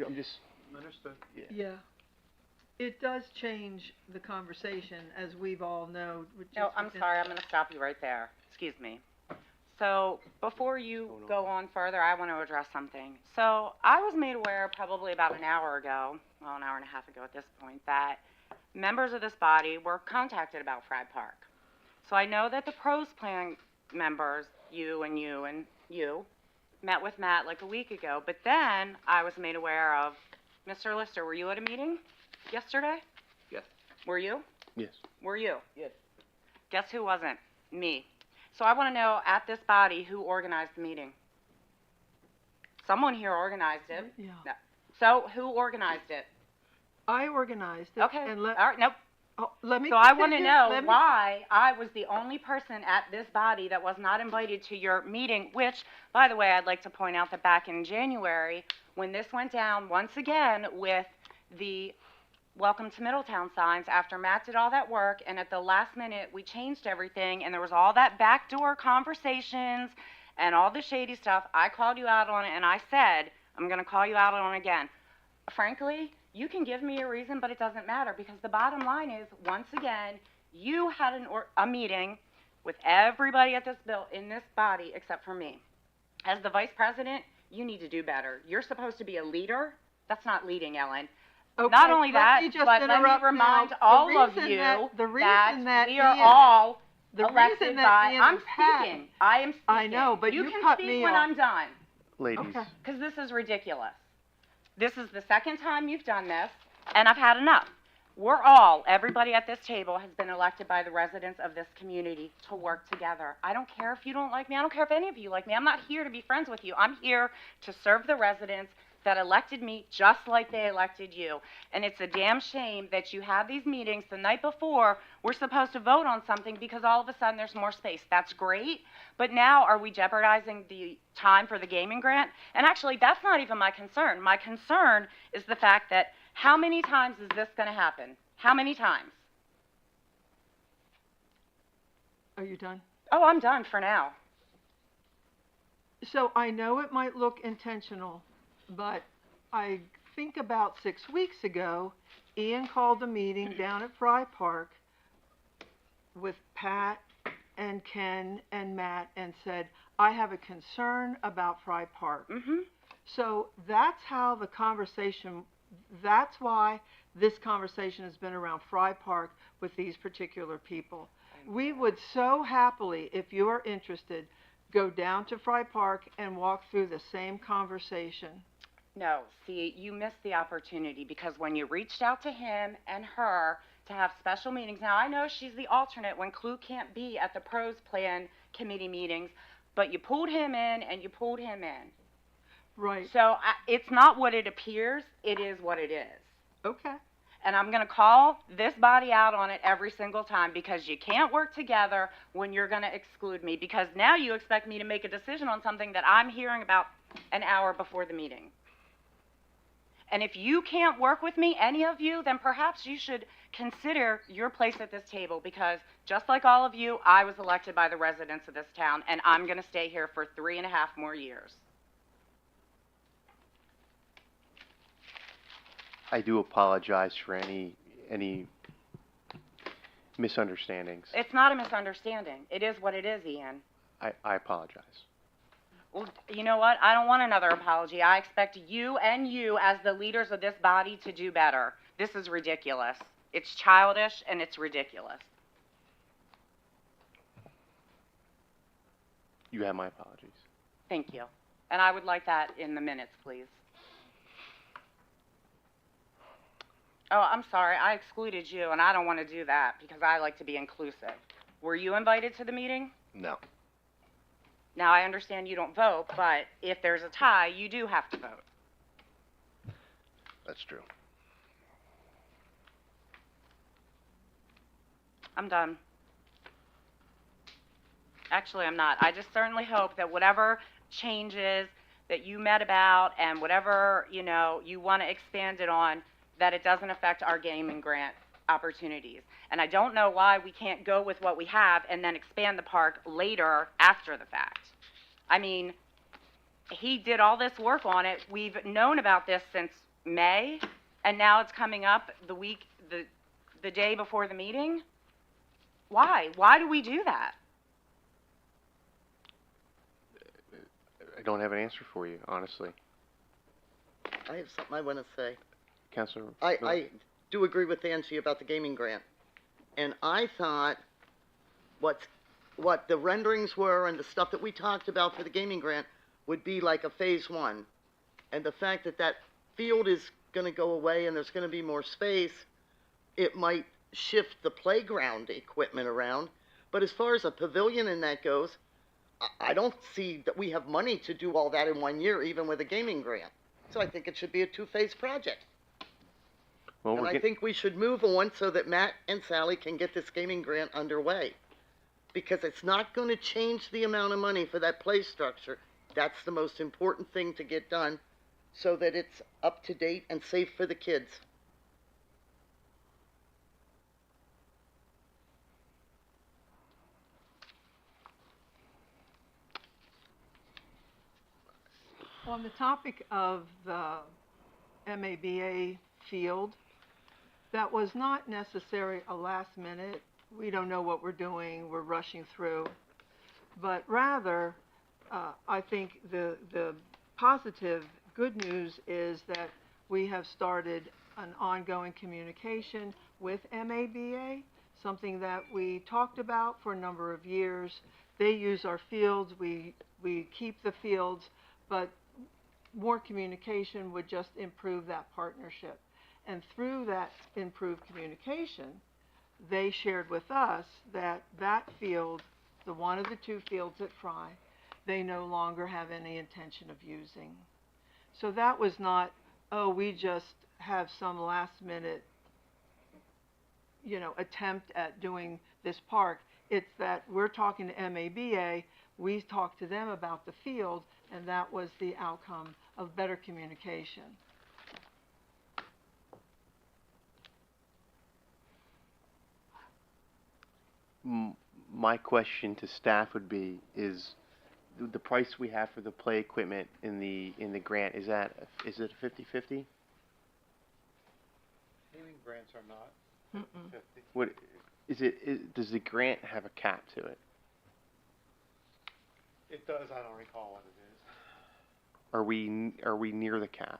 I'm just. Understood. Yeah. It does change the conversation, as we've all know. No, I'm sorry, I'm gonna stop you right there. Excuse me. So before you go on further, I want to address something. So I was made aware probably about an hour ago, well, an hour and a half ago at this point, that members of this body were contacted about Frye Park. So I know that the pros plan members, you and you and you, met with Matt like a week ago, but then I was made aware of, Mr. Lister, were you at a meeting yesterday? Yes. Were you? Yes. Were you? Yes. Guess who wasn't? Me. So I want to know at this body who organized the meeting. Someone here organized it. Yeah. No. So who organized it? I organized it. Okay. And all right. Nope. let me So I want to continue. know Let me- why I was the only person at this body that was not invited to your meeting, which, by the way, I'd like to point out that back in January, when this went down once again with the Welcome to Middletown signs, after Matt did all that work, and at the last minute, we changed everything, and there was all that backdoor conversations and all the shady stuff, I called you out on it, and I said, I'm going to call you out on it again. Frankly, you can give me a reason, but it doesn't matter, because the bottom line is, once again, you had a meeting with everybody at in this body except for me. As the vice president, you need to do better. You're supposed to be a leader. That's not leading, Ellen. Okay, Not only that, let me just but let me interrupt remind now. all The of reason you the reason that we are Ian- all the elected reason by, that Ian I'm and Pat- speaking. I am speaking. I know, but you can cut speak me when off. I'm done. Ladies, Okay. Because this is ridiculous. This is the second time you've done this, and I've had enough. Everybody at this table has been elected by the residents of this community to work together. I don't care if you don't like me. I don't care if any of you like me. I'm not here to be friends with you. I'm here to serve the residents that elected me just like they elected you. And it's a damn shame that you have these meetings the night before we're supposed to vote on something because all of a sudden there's more space. That's great, but now are we jeopardizing the time for the gaming grant? And actually, that's not even my concern. My concern is the fact that how many times is this going to happen? How many times? Are you done? Oh, I'm done for now. So I know it might look intentional, but I think about 6 weeks ago, Ian called a meeting down at Frye Park with Pat and Ken and Matt and said, I have a concern about Frye Park. Mm-hmm. So that's how that's why this conversation has been around Frye Park with these particular people. We would so happily, if you are interested, go down to Frye Park and walk through the same conversation. No, see, you missed the opportunity because when you reached out to him and her to have special meetings, now I know she's the alternate when Clue can't be at the pros plan committee meetings, but you pulled him in and you pulled him in. Right. So it's not what it appears, it is what it is. Okay. And I'm going to call this body out on it every single time because you can't work together when you're going to exclude me because now you expect me to make a decision on something that I'm hearing about an hour before the meeting. And if you can't work with me, any of you, then perhaps you should consider your place at this table because just like all of you, I was elected by the residents of this town and I'm going to stay here for 3.5 more years. I do apologize for any misunderstandings. It's not a misunderstanding. It is what it is, Ian. I apologize. Well, you know what? I don't want another apology. I expect you and you as the leaders of this body to do better. This is ridiculous. It's childish and it's ridiculous. You have my apologies. Thank you. And I would like that in the minutes, please. Oh, I'm sorry. I excluded you, and I don't want to do that because I like to be inclusive. Were you invited to the meeting? No. Now, I understand you don't vote, but if there's a tie, you do have to vote. That's true. I'm done. Actually, I'm not. I just certainly hope that whatever changes that you met about and whatever, you know, you want to expand it on, that it doesn't affect our gaming grant opportunities. And I don't know why we can't go with what we have and then expand the park later after the fact. I mean, he did all this work on it. We've known about this since May, and now it's coming up the day before the meeting. Why? Why do we do that? don't have an answer for you, honestly. I have something I wanna say. Counselor? I do agree with Angie about the gaming grant. And I thought what the renderings were and the stuff that we talked about for the gaming grant would be like a phase one. And the fact that that field is gonna go away and there's gonna be more space, it might shift the playground equipment around. But as far as a pavilion and that goes, I don't see that we have money to do all that in 1 year, even with a gaming grant. So I think it should be a two-phase project. Well, And I think we should move on so that Matt and Sally can get this gaming grant underway. Because it's not gonna change the amount of money for that play structure. That's the most important thing to get done, so that it's up to date and safe for the kids. On the topic of the MABA field, that was not necessarily a last minute, we don't know what we're doing, we're rushing through, but rather, I think the positive, good news is that we have started an ongoing communication with MABA, something that we talked about for a number of years. They use our fields, we keep the fields, but more communication would just improve that partnership. And through that improved communication, they shared with us that that field, the one of the two fields at Fry, they no longer have any intention of using. So that was not, oh, we just have some last minute, attempt at doing this park. It's that we're talking to MABA, we talked to them about the field, and that was the outcome of better communication. My question to staff would be, is the price we have for the play equipment in the grant, is it a 50-50? Gaming grants are not 50. What does the grant have a cap to it? It does, I don't recall what it is. Are we near the cap?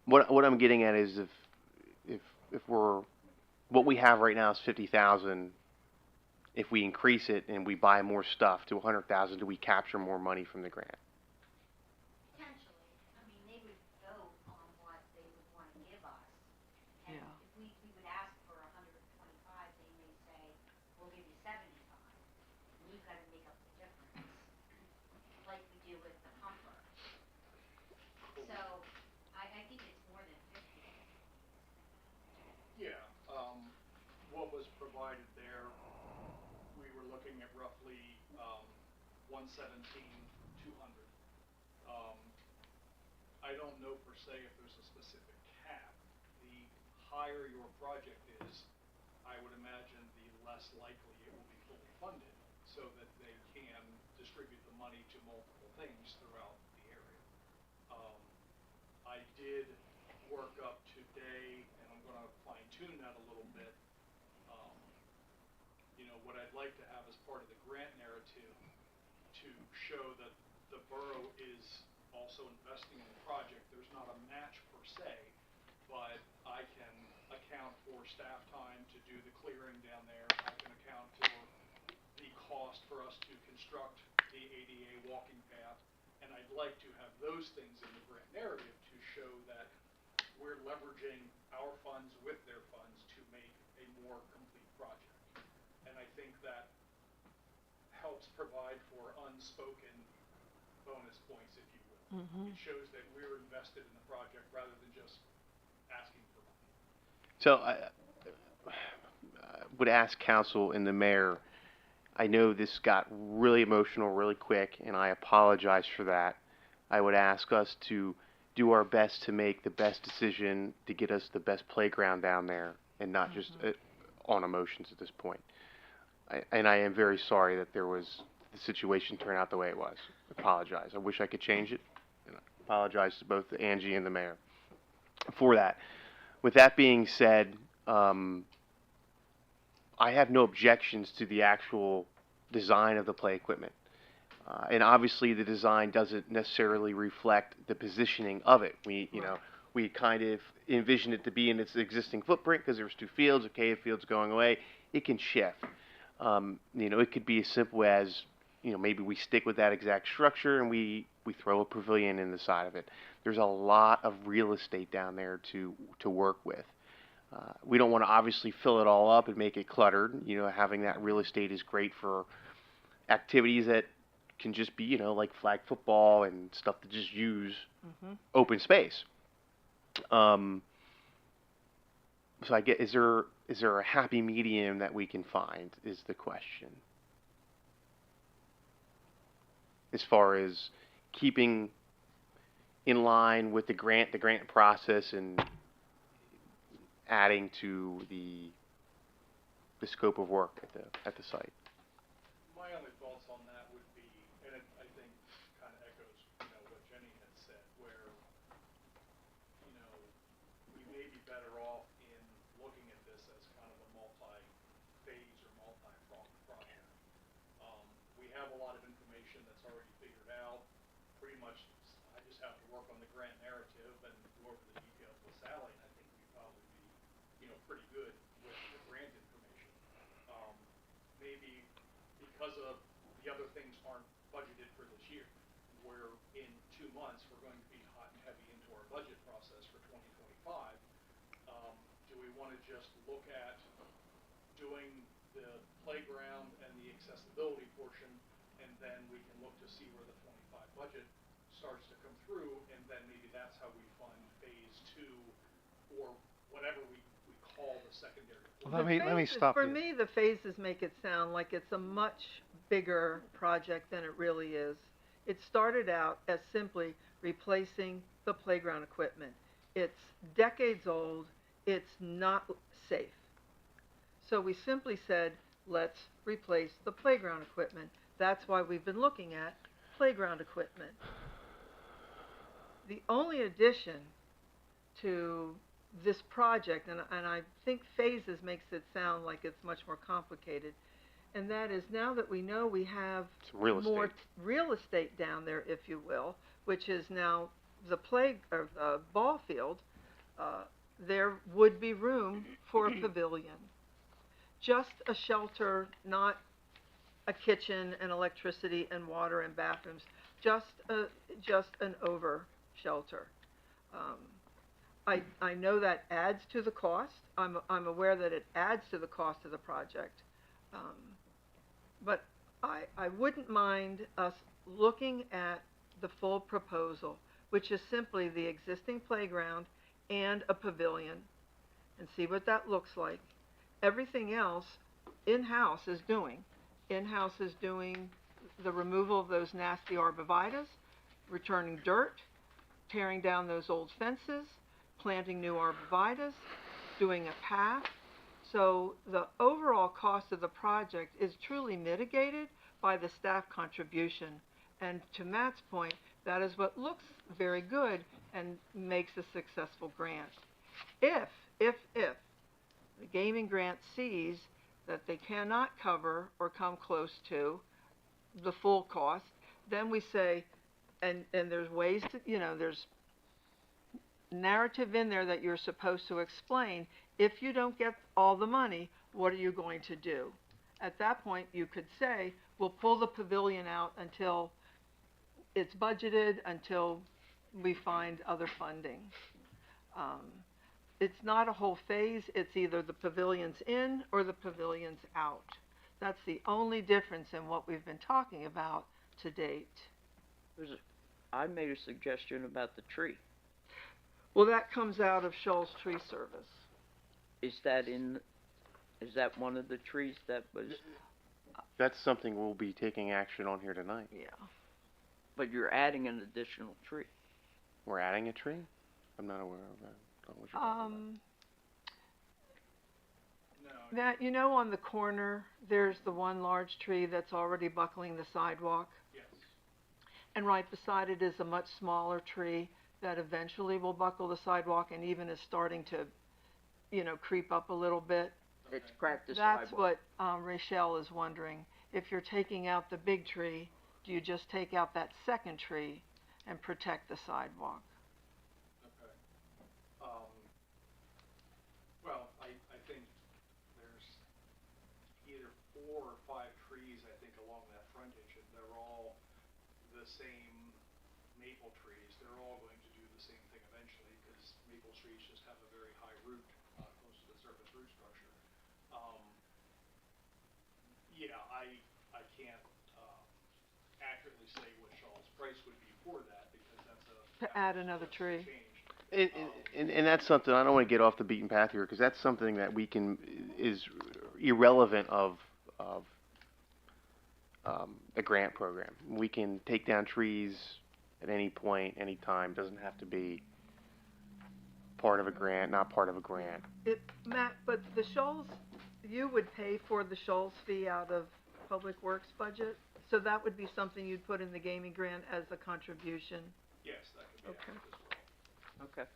What I'm getting at is if we're, what we have right now is 50,000. If we increase it and we buy more stuff to 100,000, do we capture more money from the grant? Potentially, I mean, they would vote on what they would wanna give us. And Yeah. if we would ask for 125, they may say, we'll give you 75. And you've gotta make up the difference, like we do with the pumper. So, I think it's more than 50. Yeah, what was provided there, we were looking at roughly, 117, 200. I don't know per se if there's a specific cap. The higher your project is, I would imagine the less likely it will be fully funded, so that they can distribute the money to multiple things throughout the area. I did work up today, and I'm gonna fine tune that a little bit. What I'd like to have as part of the grant narrative to show that the borough is also investing in the project. There's not a match per se, but I can account for staff time to do the clearing down there. I can account for the cost for us to construct the ADA walking path. And I'd like to have those things in the grant narrative to show that we're leveraging our funds with their funds to make a more complete project. And I think that helps provide for unspoken bonus points, if you will. Mm-hmm. It shows that we're invested in the project rather than just asking for money. So I would ask council and the mayor, I know this got really emotional really quick, and I apologize for that. I would ask us to do our best to make the best decision to get us the best playground down there, and not just on emotions at this point. And I am very sorry that the situation turned out the way it was. I apologize. I wish I could change it. And I apologize to both Angie and the mayor for that. With that being said, I have no objections to the actual design of the play equipment. And obviously the design doesn't necessarily reflect the positioning of it. We kind of envisioned it to be in its existing footprint because there's 2 fields. Okay, if field's going away, it can shift. It could be as simple as, maybe we stick with that exact structure and we throw a pavilion in the side of it. There's a lot of real estate down there to work with. We don't want to obviously fill it all up and make it cluttered. Having that real estate is great for activities that can just be, like flag football and stuff to just use open space. So I get, is there a happy medium that we can find is the question. As far as keeping in line with the grant process and adding to the scope of work at the site. My only thoughts on that would be, and I think kind of echoes, what Jenny had said, where, we may be better off in looking at this as kind of a multi-phase or multi-pronged project. We have a lot of information that's already figured out. Pretty much, I just have to work on the grant narrative and go over the details with Sally, and I think we'd probably be, pretty good with the grant information. Maybe because of the other things aren't budgeted for this year, where in 2 months we're going to be hot and heavy into our budget process for 2025. Do we want to just look at doing the playground and the accessibility portion, and then we can look to see where the 25 budget starts to come through, and then maybe that's how we fund phase 2 or whatever we call the secondary. Let me stop For you. me, the phases make it sound like it's a much bigger project than it really is. It started out as simply replacing the playground equipment. It's decades old. It's not safe. So we simply said, let's replace the playground equipment. That's why we've been looking at playground equipment. The only addition to this project, and I think phases makes it sound like it's much more complicated, and that is now that we know we have more real estate down there, if you will, which is now the ball field, there would be room for a pavilion. Just a shelter, not a kitchen and electricity and water and bathrooms, just an over shelter. I know that adds to the cost. I'm aware that it adds to the cost of the project. But I wouldn't mind us looking at the full proposal, which is simply the existing playground and a pavilion, and see what that looks like. Everything else in-house is doing. In-house is doing the removal of those nasty arborvitaes, returning dirt, tearing down those old fences, planting new arborvitaes, doing a path. So the overall cost of the project is truly mitigated by the staff contribution. And to Matt's point, that is what looks very good and makes a successful grant. If the gaming grant sees that they cannot cover or come close to the full cost, then we say, and there's ways to, there's narrative in there that you're supposed to explain. If you don't get all the money, what are you going to do? At that point, you could say, we'll pull the pavilion out until it's budgeted, until we find other funding. It's not a whole phase. It's either the pavilion's in or the pavilion's out. That's the only difference in what we've been talking about to date. I made a suggestion about the tree. Well, that comes out of Shoals Tree Service. Is that one of the trees that was? That's something we'll be taking action on here tonight. Yeah. But you're adding an additional tree. We're adding a tree? I'm not aware of that. Don't know what you're talking about. That, on the corner, there's the one large tree that's already buckling the sidewalk. Yes. And right beside it is a much smaller tree that eventually will buckle the sidewalk and even is starting to, creep up a little bit. It's cracked the sidewalk. That's what Rachel is wondering. If you're taking out the big tree, do you just take out that second tree and protect the sidewalk? Okay. Well, I think there's either 4 or 5 trees, I think, along that frontage, and they're all the same maple trees. They're all going to do the same thing eventually, because maple trees just have a very high root, close to the surface root structure. Yeah, I can't, accurately say what Shaw's price would be for that, because that's To add another tree. change. And that's something, I don't wanna get off the beaten path here, cause that's something that we can, is irrelevant of a grant program. We can take down trees at any point, any time, doesn't have to be part of a grant, not part of a grant. Matt, but the Shoals, you would pay for the Shoals fee out of Public Works budget? So that would be something you'd put in the gaming grant as a contribution? Yes, that could be Okay. added as well. Okay.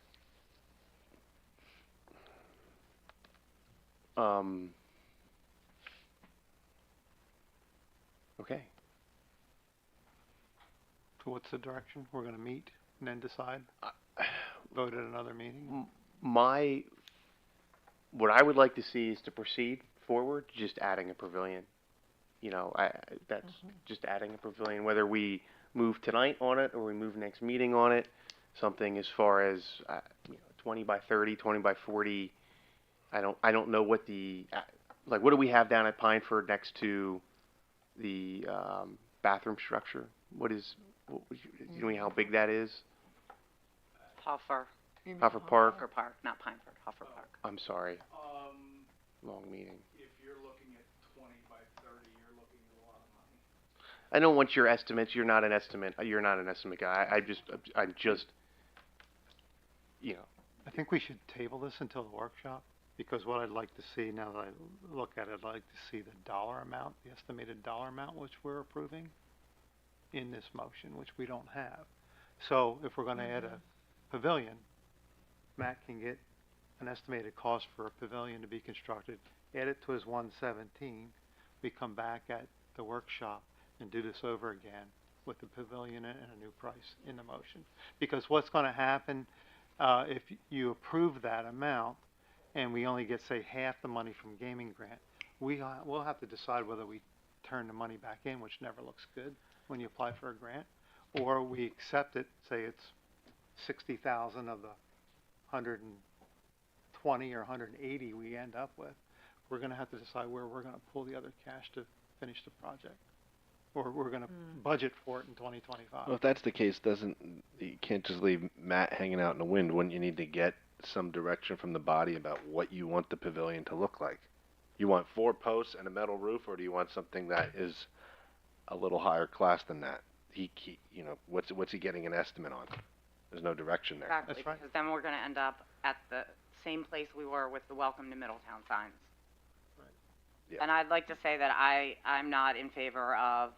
Okay. So what's the direction? We're gonna meet and then decide? Vote at another meeting? What I would like to see is to proceed forward, just adding a pavilion. You know, that's just adding a pavilion, whether we move tonight on it or we move next meeting on it, something as far as, 20 by 30, 20 by 40. I don't know what what do we have down at Pineford next to the, bathroom structure? Do you know how big that is? Hoffer, Hoffer Park? Hoffer Park, not Pineford, Hoffer Park. I'm sorry, Um, long meeting. if you're looking at 20 by 30, you're looking at a lot of money. I don't want your estimates, you're not an estimate guy, I'm just, I think we should table this until the workshop, because what I'd like to see, now that I look at it, I'd like to see the dollar amount, the estimated dollar amount which we're approving in this motion, which we don't have. So if we're gonna add a pavilion, Matt can get an estimated cost for a pavilion to be constructed, add it to his 117, we come back at the workshop and do this over again with the pavilion and a new price in the motion. Because what's gonna happen, if you approve that amount and we only get, say, half the money from gaming grant, we'll have to decide whether we turn the money back in, which never looks good when you apply for a grant, or we accept it, say it's 60,000 of the 120 or 180 we end up with. We're gonna have to decide where we're gonna pull the other cash to finish the project. Or we're gonna budget for it in 2025. Well, if that's the case, you can't just leave Matt hanging out in the wind. Wouldn't you need to get some direction from the body about what you want the pavilion to look like? You want 4 posts and a metal roof, or do you want something that is a little higher class than that? What's he getting an estimate on? There's no direction there. Exactly, That's right. because then we're gonna end up at the same place we were with the Welcome to Middletown signs. Yeah. And I'd like to say that I'm not in favor of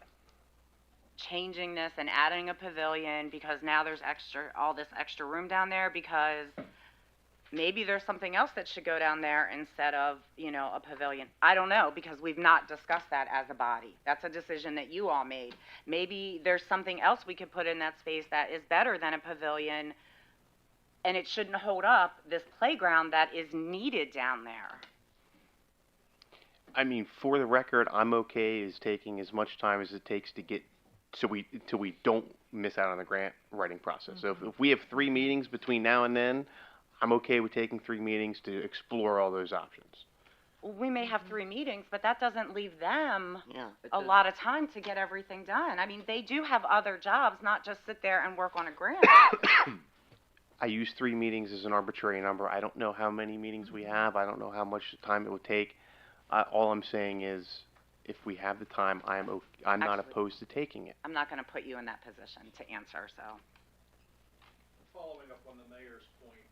changing this and adding a pavilion, because now there's all this extra room down there, because maybe there's something else that should go down there instead of, a pavilion. I don't know, because we've not discussed that as a body. That's a decision that you all made. Maybe there's something else we could put in that space that is better than a pavilion, and it shouldn't hold up this playground that is needed down there. I mean, for the record, I'm okay as taking as much time as it takes to get, till we don't miss out on the grant writing process. So if we have 3 meetings between now and then, I'm okay with taking 3 meetings to explore all those options. We may have 3 meetings, but that doesn't leave them Yeah. a lot of time to get everything done. I mean, they do have other jobs, not just sit there and work on a grant. I use 3 meetings as an arbitrary number. I don't know how many meetings we have. I don't know how much time it would take. All I'm saying is, if we have the time, I'm not Actually- opposed to taking it. I'm not gonna put you in that position to answer, so. Following up on the mayor's point,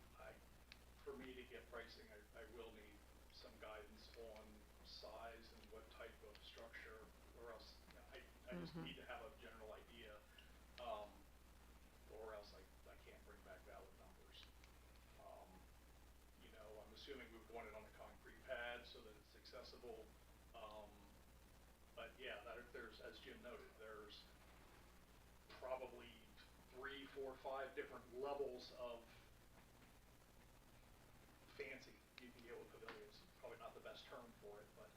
for me to get pricing, I will need some guidance on size and what type of structure, or else I just need to have a general idea, or else I can't bring back valid numbers. I'm assuming we would want it on a concrete pad so that it's accessible. But yeah, there's, as Jim noted, there's 3, 4, 5 different levels of fancy you can get with pavilions. Probably not the best term for it, but,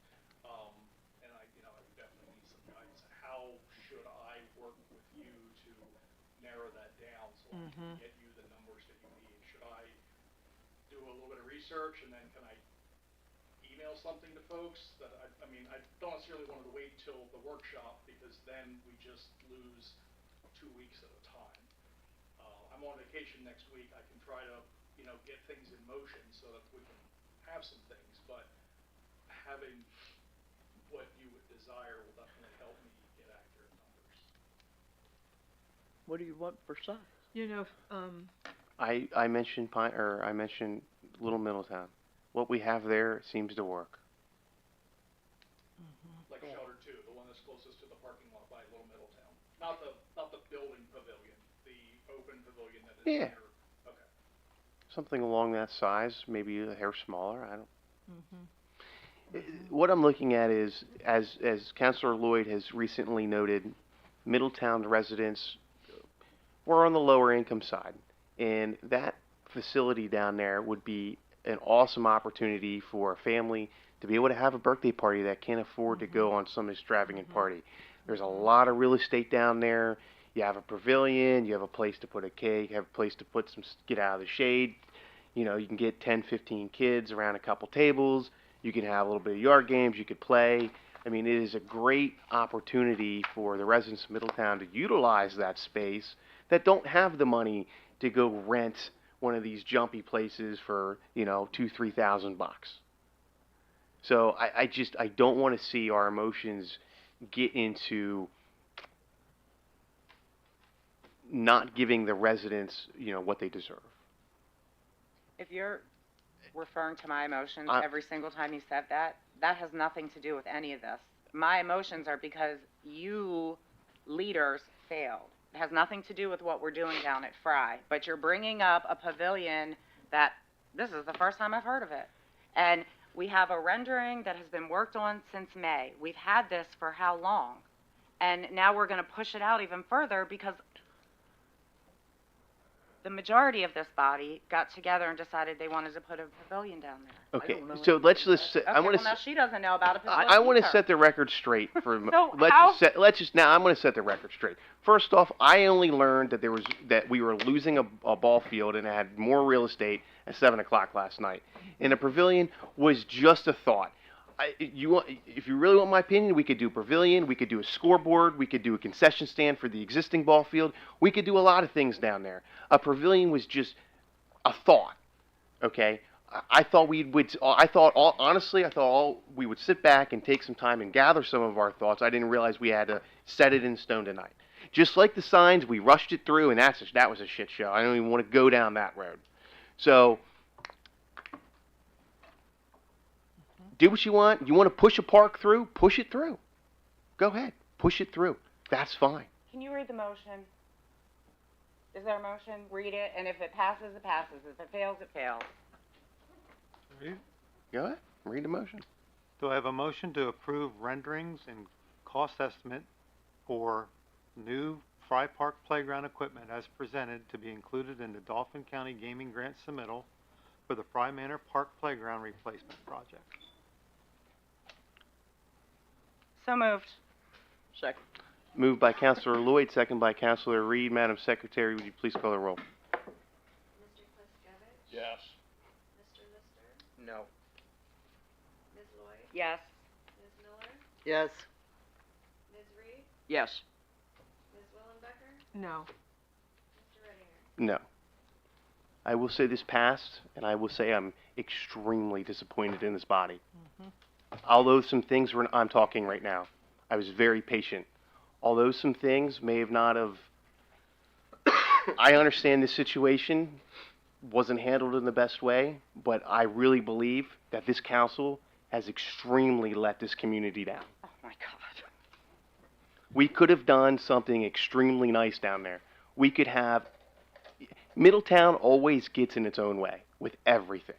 and I would definitely need some guidance. How should I work with you to narrow that down so I can get you the numbers that you need? Should I do a little bit of research and then can I email something to folks that I mean, I don't necessarily want to wait till the workshop because then we just lose 2 weeks at a time. I'm on vacation next week. I can try to, get things in motion so that we can have some things, but having what you would desire will definitely help me get accurate numbers. What do you want for size? I mentioned I mentioned Little Middletown. What we have there seems to work. Like Shelter 2, the one that's closest to the parking lot by Little Middletown. Not the building pavilion, the open pavilion that is Yeah. near. Okay. Something along that size, maybe a hair smaller. I don't. What I'm looking at is, as Councilor Lloyd has recently noted, Middletown residents were on the lower income side, and that facility down there would be an awesome opportunity for a family to be able to have a birthday party that can't afford to go on some extravagant party. There's a lot of real estate down there. You have a pavilion, you have a place to put a cake, have a place to put get out of the shade. You can get 10, 15 kids around a couple tables. You can have a little bit of yard games. You could play. I mean, it is a great opportunity for the residents of Middletown to utilize that space that don't have the money to go rent one of these jumpy places for, $2,000-3,000 bucks. So I don't want to see our emotions get into not giving the residents, what they deserve. If you're referring to my emotions I- every single time you said that, that has nothing to do with any of this. My emotions are because you leaders failed. It has nothing to do with what we're doing down at Fry. But you're bringing up a pavilion that, this is the first time I've heard of it. And we have a rendering that has been worked on since May. We've had this for how long? And now we're going to push it out even further because the majority of this body got together and decided they wanted to put a pavilion down there. Okay, so let's just. Okay, I want well, now she doesn't know about a pavilion I want to either. set the record straight for. So let's just now. I'm going to set the record straight. First off, I only learned that we were losing a ball field and it had more real estate at 7 o'clock last night. And a pavilion was just a thought. If you really want my opinion, we could do pavilion, we could do a scoreboard, we could do a concession stand for the existing ball field. We could do a lot of things down there. A pavilion was just a thought. Okay, I thought we would sit back and take some time and gather some of our thoughts. I didn't realize we had to set it in stone tonight. Just like the signs, we rushed it through, and that was a shit show. I don't even want to go down that road. So, do what you want. You want to push a park through? Push it through. Go ahead. Push it through. That's fine. Can you read the motion? Is there a motion? Read it, and if it passes, it passes. If it fails, it fails. Go ahead. Read the motion. Do I have a motion to approve renderings and cost estimate for new Fry Park playground equipment as presented to be included in the Dauphin County Gaming Grant submittal for the Fry Manor Park Playground Replacement Project? So moved. Second. Moved by Councilor Lloyd, second by Councilor Reed. Madam Secretary, would you please call the roll? Mr. Kliskevich? Yes. Mr. Lister? No. Ms. Lloyd? Yes. Ms. Miller? Yes. Ms. Reed? Yes. Ms. Willenbecker? No. Mr. Readinger? No. I will say this passed, and I will say I'm extremely disappointed in this body. Although some things I'm talking right now. I was very patient. Although some things may have not have, I understand this situation wasn't handled in the best way, but I really believe that this council has extremely let this community down. Oh my God. We could have done something extremely nice down there. We could have, Middletown always gets in its own way with everything.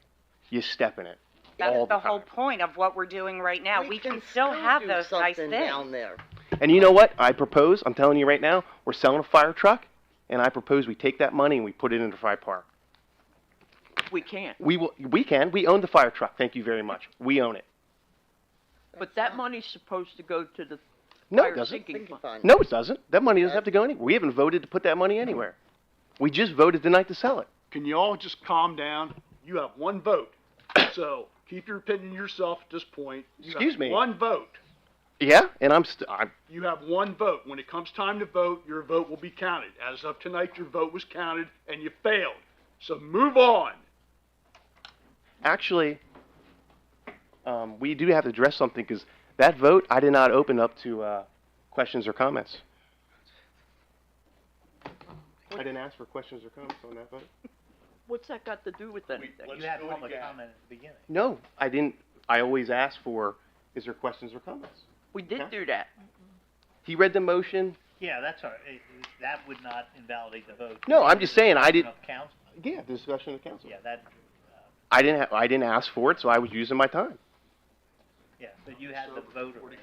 You step in it. That's all the the whole time. point of what we're doing right now. We can still have do those nice something things. down there. And you know what? I propose, I'm telling you right now, we're selling a fire truck, and I propose we take that money and we put it into Fry Park. We can't. We own the fire truck, thank you very much. We own it. But that money's supposed to go to the No, it fire doesn't. sinking fund. No, it doesn't. That money doesn't have to go anywhere. We haven't voted to put that money anywhere. We just voted tonight to sell it. Can you all just calm down? You have one vote. So keep your opinion yourself at this point. You Excuse have me. one vote. Yeah, and I'm You have one vote. When it comes time to vote, your vote will be counted. As of tonight, your vote was counted and you failed. So move on. actually, we do have to address something, because that vote, I did not open up to, questions or comments. I didn't ask for questions or comments on that vote. What's that got to do with anything? You had public comment at the beginning. No, I didn't. I always ask for, is there questions or comments? We did Okay. do that. He read the motion. Yeah, that's all right. That would not invalidate the vote. No, I'm just saying, I didn't. Of council. Yeah, discussion of council. Yeah, that, I didn't ask for it, so I was using my time. yeah, but you had the vote already.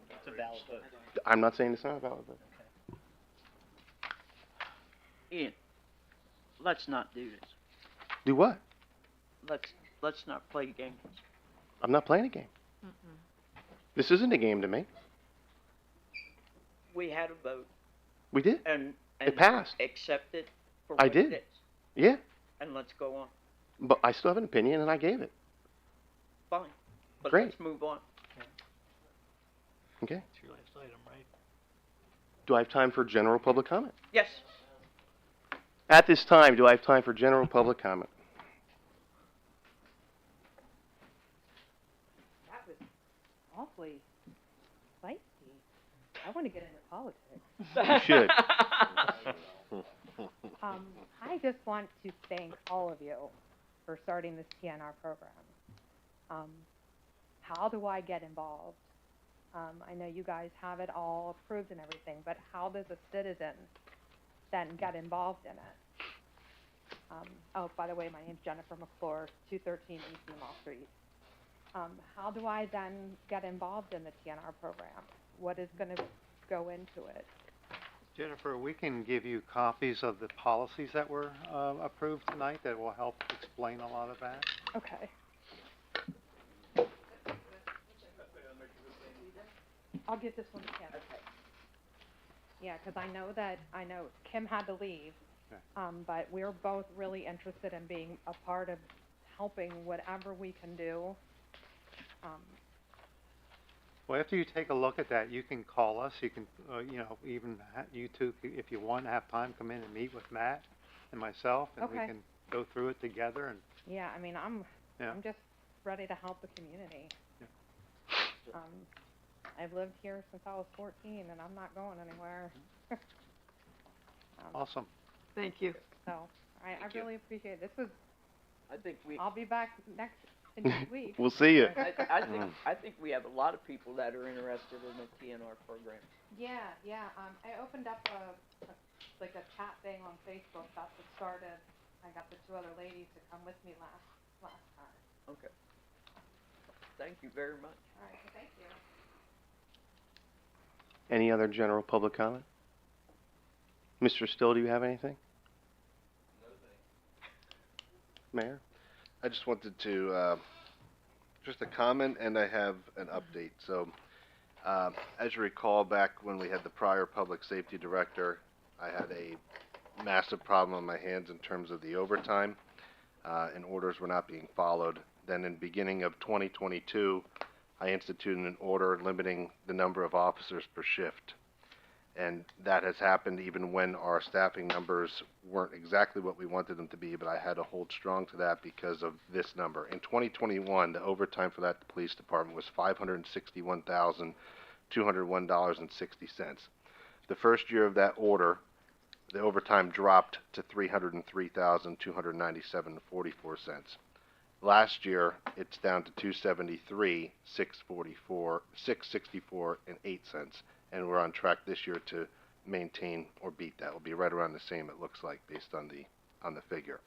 It's a valid vote. I'm not saying it's not a valid vote. Ian, let's not do this. Do what? Let's not play games. I'm not playing a game. This isn't a game to me. We had a vote We did. and It passed. accept it for I what did. it is. Yeah, And let's go on. but I still have an opinion, and I gave it. Fine. But Great. let's move on. Okay. It's your last item, right? Do I have time for general public comment? Yes. At this time, do I have time for general public comment? That was awfully spicy. I want to get into politics. You should. I just want to thank all of you for starting this TNR program. How do I get involved? I know you guys have it all approved and everything, but how does a citizen then get involved in it? Oh, by the way, my name's Jennifer McClure, 213 East Mall Street. How do I then get involved in the TNR program? What is going to go into it? Jennifer, we can give you copies of the policies that were approved tonight that will help explain a lot of that. Okay. I'll get this one to Kim. Okay. Yeah, because I know Kim had to leave, Okay. but we're both really interested in being a part of helping whatever we can do. Well, after you take a look at that, you can call us. You can, even you two, if you want to have time, come in and meet with Matt and myself, and we Okay. can go through it together. And Yeah, I mean, I'm Yeah. just ready to help the community. I've lived here since I was 14, and I'm not going anywhere. awesome. Thank you. So, I really appreciate it. This was, I think I'll be back next week. We'll see you. I think we have a lot of people that are interested in the TNR program. Yeah, I opened up like a chat thing on Facebook. That's what started. I got the two other ladies to come with me last time. Okay. Thank you very much. All right, so thank you. Any other general public comment? Mr. Still, do you have anything? No, Mayor? I just wanted to, just a comment, and I have an update. So, as you recall, back when we had the prior public safety director, I had a massive problem on my hands in terms of the overtime, and orders were not being followed. Then in beginning of 2022, I instituted an order limiting the number of officers per shift. And that has happened even when our staffing numbers weren't exactly what we wanted them to be, but I had to hold strong to that because of this number. In 2021, the overtime for that police department was $561,201.60. The first year of that order, the overtime dropped to $303,297.44. Last year, it's down to $273,664.08, and we're on track this year to maintain or beat that. It'll be right around the same, it looks like, based on the figure.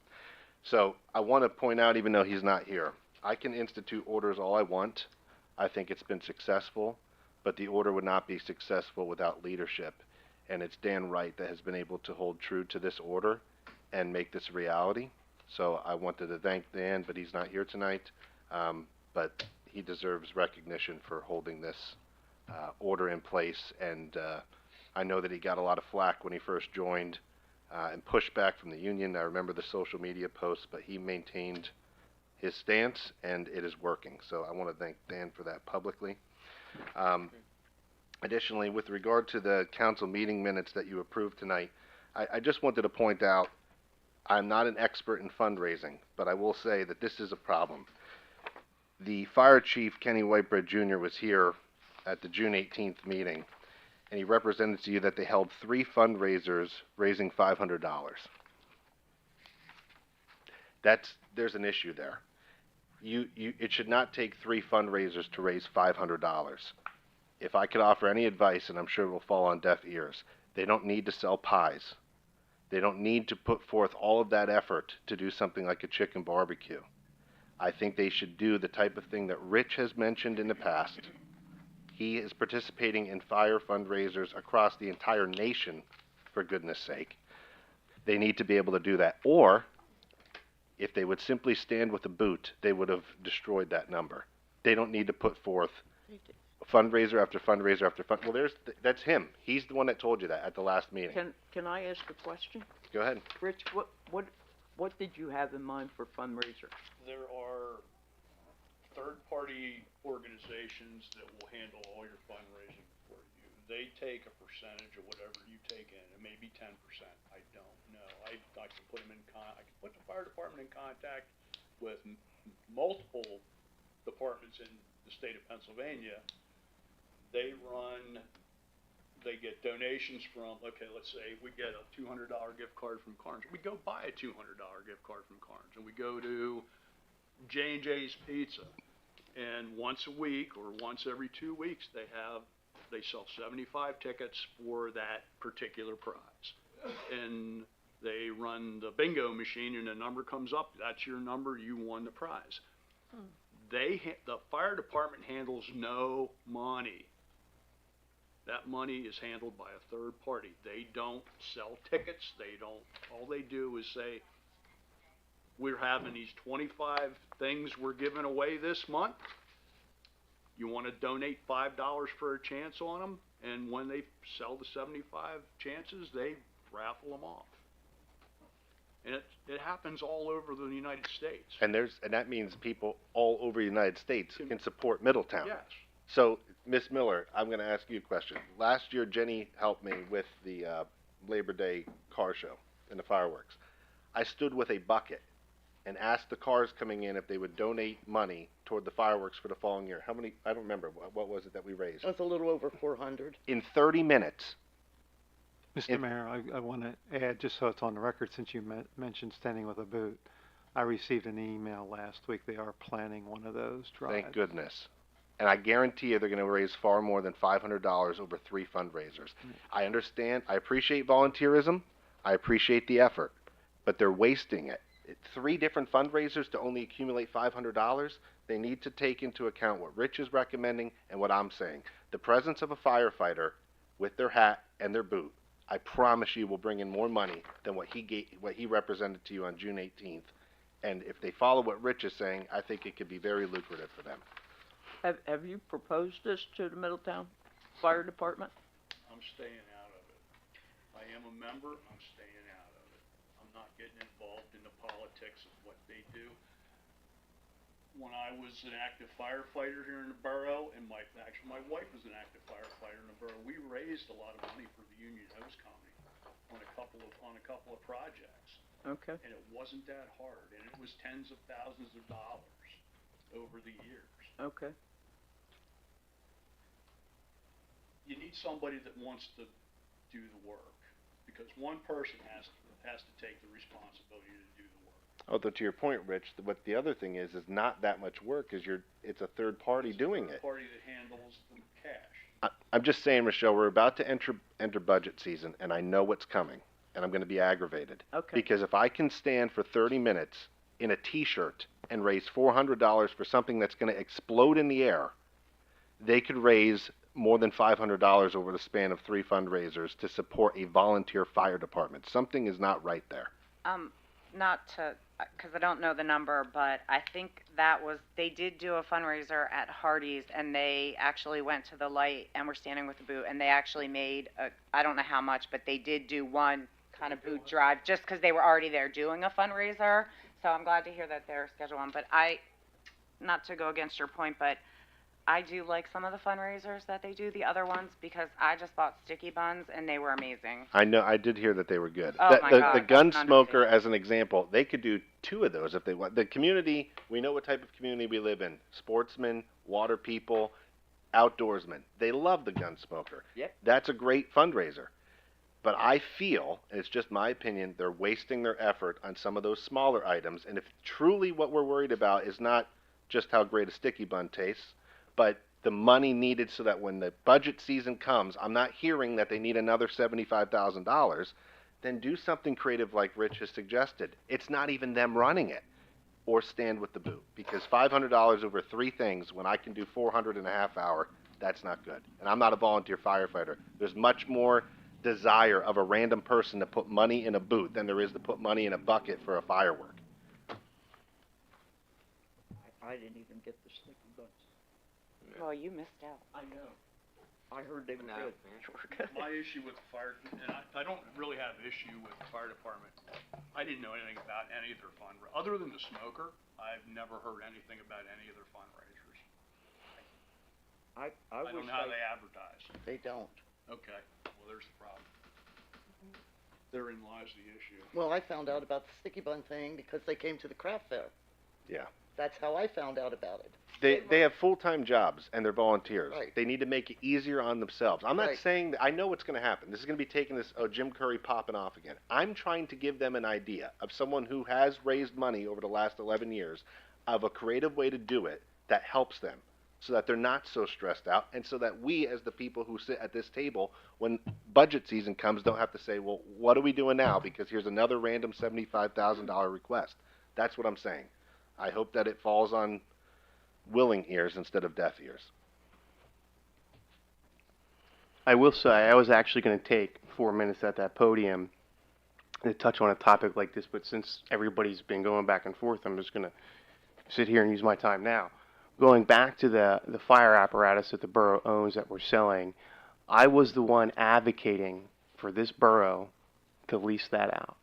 So I want to point out, even though he's not here, I can institute orders all I want. I think it's been successful, but the order would not be successful without leadership. and it's Dan Wright that has been able to hold true to this order and make this a reality. So I wanted to thank Dan, but he's not here tonight. But he deserves recognition for holding this order in place, and I know that he got a lot of flack when he first joined and pushback from the union. I remember the social media posts, but he maintained his stance, and it is working. So I want to thank Dan for that publicly. Additionally, with regard to the council meeting minutes that you approved tonight, I just wanted to point out, I'm not an expert in fundraising, but I will say that this is a problem. The fire chief, Kenny Whitebread Jr., was here at the June 18th meeting, and he represented to you that they held 3 fundraisers raising $500. There's an issue there. It should not take 3 fundraisers to raise $500. If I could offer any advice, and I'm sure it will fall on deaf ears, they don't need to sell pies. They don't need to put forth all of that effort to do something like a chicken barbecue. I think they should do the type of thing that Rich has mentioned in the past. He is participating in fire fundraisers across the entire nation, for goodness sake. They need to be able to do that. Or, if they would simply stand with a boot, they would have destroyed that number. They don't need to put forth fundraiser after fundraiser after well, that's him. He's the one that told you that at the last meeting. Can I ask a question? Go ahead. Rich, what did you have in mind for fundraiser? There are third-party organizations that will handle all your fundraising for you. They take a percentage of whatever you take in. It may be 10%. I don't know. I can put them I can put the fire department in contact with multiple departments in the state of Pennsylvania. They get donations from, okay, let's say we get a $200 gift card from Carnes. We go buy a $200 gift card from Carnes, and we go to J&J's Pizza, and once a week or once every 2 weeks they sell 75 tickets for that particular prize, and they run the bingo machine, and the number comes up. That's your number. You won the prize. The fire department handles no money. That money is handled by a third party. They don't sell tickets. All they do is say, we're having these 25 things we're giving away this month. You want to donate $5 for a chance on them? And when they sell the 75 chances, they raffle them off. And it happens all over the United States. And that means people all over the United States can support Middletown. Yes. So, Ms. Miller, I'm going to ask you a question. Last year, Jenny helped me with the Labor Day car show and the fireworks. I stood with a bucket and asked the cars coming in if they would donate money toward the fireworks for the following year. How many? I don't remember. What was it that we raised? That's a little over 400. In 30 minutes. Mr. Mayor, I want to add, just so it's on the record, since you mentioned standing with a boot, I received an email last week. They are planning one of those drives. Thank goodness. And I guarantee you they're going to raise far more than $500 over 3 fundraisers. I understand. I appreciate volunteerism. I appreciate the effort. But they're wasting it. 3 different fundraisers to only accumulate $500? They need to take into account what Rich is recommending and what I'm saying. The presence of a firefighter with their hat and their boot, I promise you, will bring in more money than what he represented to you on June 18th. And if they follow what Rich is saying, I think it could be very lucrative for them. Have you proposed this to the Middletown Fire Department? I'm staying out of it. I am a member. I'm staying out of it. I'm not getting involved in the politics of what they do. When I was an active firefighter here in the borough, and my wife was an active firefighter in the borough, we raised a lot of money for the Union Hose Company on a couple of projects. Okay. And it wasn't that hard, and it was tens of thousands of dollars over the years. Okay. You need somebody that wants to do the work, because one person has to take the responsibility to do the work. Although to your point, Rich, what the other thing is not that much work, because it's a third party doing it. Third party that handles the cash. I'm just saying, Michelle, we're about to enter budget season, and I know what's coming, and I'm going to be aggravated. Okay. Because if I can stand for 30 minutes in a T-shirt and raise $400 for something that's going to explode in the air, they could raise more than $500 over the span of 3 fundraisers to support a volunteer fire department. Something is not right there. Not to, because I don't know the number, but I think they did do a fundraiser at Hardee's, and they actually went to the light and were standing with the boot, and they actually made I don't know how much, but they did do one kind of boot drive, just because they were already there doing a fundraiser. So I'm glad to hear that they're scheduled one, but not to go against your point, but I do like some of the fundraisers that they do, the other ones, because I just bought sticky buns and they were amazing. I know, I did hear that they were good. Oh my God, The that's gun an smoker, as an example, they could do 2 of those if they want. The community, we know what type of community we live in. Sportsmen, water people, outdoorsmen. They love the gun smoker. Yep. That's a great fundraiser. But I feel, and it's just my opinion, they're wasting their effort on some of those smaller items. And if truly what we're worried about is not just how great a sticky bun tastes, but the money needed so that when the budget season comes, I'm not hearing that they need another $75,000, then do something creative like Rich has suggested. It's not even them running it, or stand with the boot, because $500 over 3 things when I can do 400 in a half hour, that's not good. And I'm not a volunteer firefighter. There's much more desire of a random person to put money in a boot than there is to put money in a bucket for a firework. I didn't even get the sticky buns. Well, you missed out. I know. I heard they were No, good. man. My issue with the fire, and I don't really have issue with the fire department. I didn't know anything about any of their other than the smoker, I've never heard anything about any of their fundraisers. I I wish don't know how they advertise. They don't. Okay, well, there's the problem. Therein lies the issue. Well, I found out about the sticky bun thing because they came to the craft fair. Yeah. That's how I found out about it. They have full-time jobs and they're volunteers. Right. They need to make it easier on themselves. I'm not Right. saying that I know what's going to happen. This is going to be taking this Jim Curry popping off again. I'm trying to give them an idea of someone who has raised money over the last 11 years of a creative way to do it that helps them so that they're not so stressed out and so that we as the people who sit at this table when budget season comes don't have to say, well, what are we doing now? Because here's another random $75,000 request. That's what I'm saying. I hope that it falls on willing ears instead of deaf ears. I will say, I was actually going to take 4 minutes at that podium to touch on a topic like this, but since everybody's been going back and forth, I'm just going to sit here and use my time now. Going back to the fire apparatus that the borough owns that we're selling, I was the one advocating for this borough to lease that out.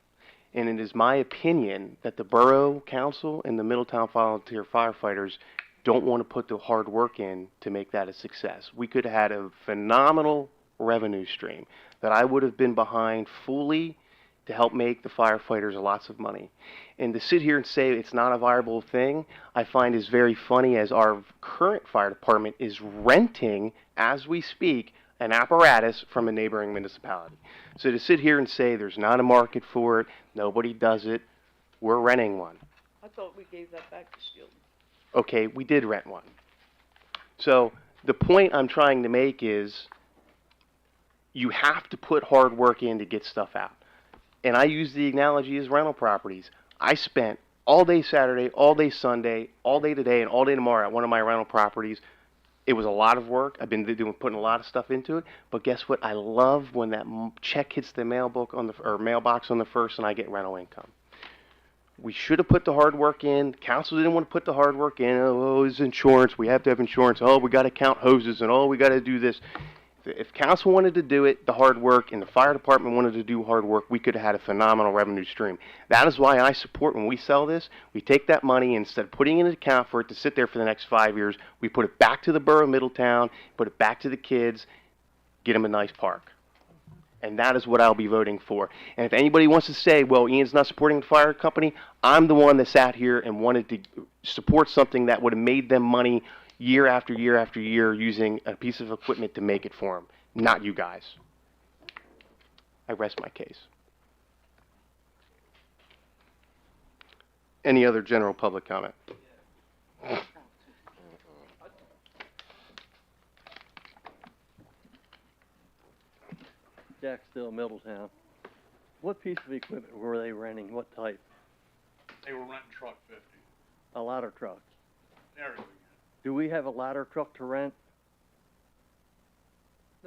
And it is my opinion that the Borough Council and the Middletown Volunteer Firefighters don't want to put the hard work in to make that a success. We could have had a phenomenal revenue stream that I would have been behind fully to help make the firefighters lots of money. And to sit here and say it's not a viable thing, I find is very funny, as our current fire department is renting, as we speak, an apparatus from a neighboring municipality. So to sit here and say there's not a market for it, nobody does it, we're renting one. I thought we gave that back to Steelton. Okay, we did rent one. So the point I'm trying to make is you have to put hard work in to get stuff out. And I use the analogy as rental properties. I spent all day Saturday, all day Sunday, all day today, and all day tomorrow at one of my rental properties. It was a lot of work. I've been putting a lot of stuff into it. But guess what? I love when that check hits the mailbox on the first, and I get rental income. We should have put the hard work in. Council didn't want to put the hard work in. Oh, it's insurance. We have to have insurance. Oh, we got to count hoses, and oh, we got to do this. If council wanted to do it, the hard work, and the fire department wanted to do hard work, we could have had a phenomenal revenue stream. That is why I support when we sell this, we take that money, instead of putting it in an account for it to sit there for the next 5 years, we put it back to the borough of Middletown, put it back to the kids, get them a nice park. And that is what I'll be voting for. And if anybody wants to say, well, Ian's not supporting the fire company, I'm the one that sat here and wanted to support something that would have made them money year after year after year using a piece of equipment to make it for them, not you guys. I rest my case. Any other general public comment? Jack Still, Middletown. What piece of equipment were they renting? What type? They were renting truck 50. A ladder truck. Everything. Do we have a ladder truck to rent?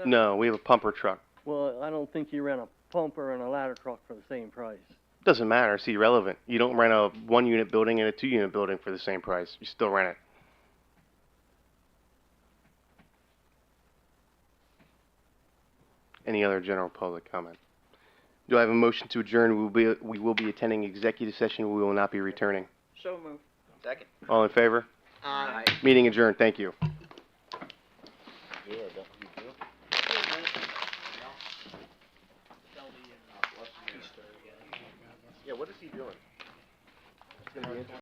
No, we have a pumper truck. Well, I don't think you rent a pumper and a ladder truck for the same price. Doesn't matter, it's irrelevant. You don't rent a 1-unit building and a 2-unit building for the same price. You still rent it. Any other general public comment? Do I have a motion to adjourn? We will be attending executive session. We will not be returning. So moved. Second. All in favor? Aye. Meeting adjourned. Thank you. Yeah, what is he doing?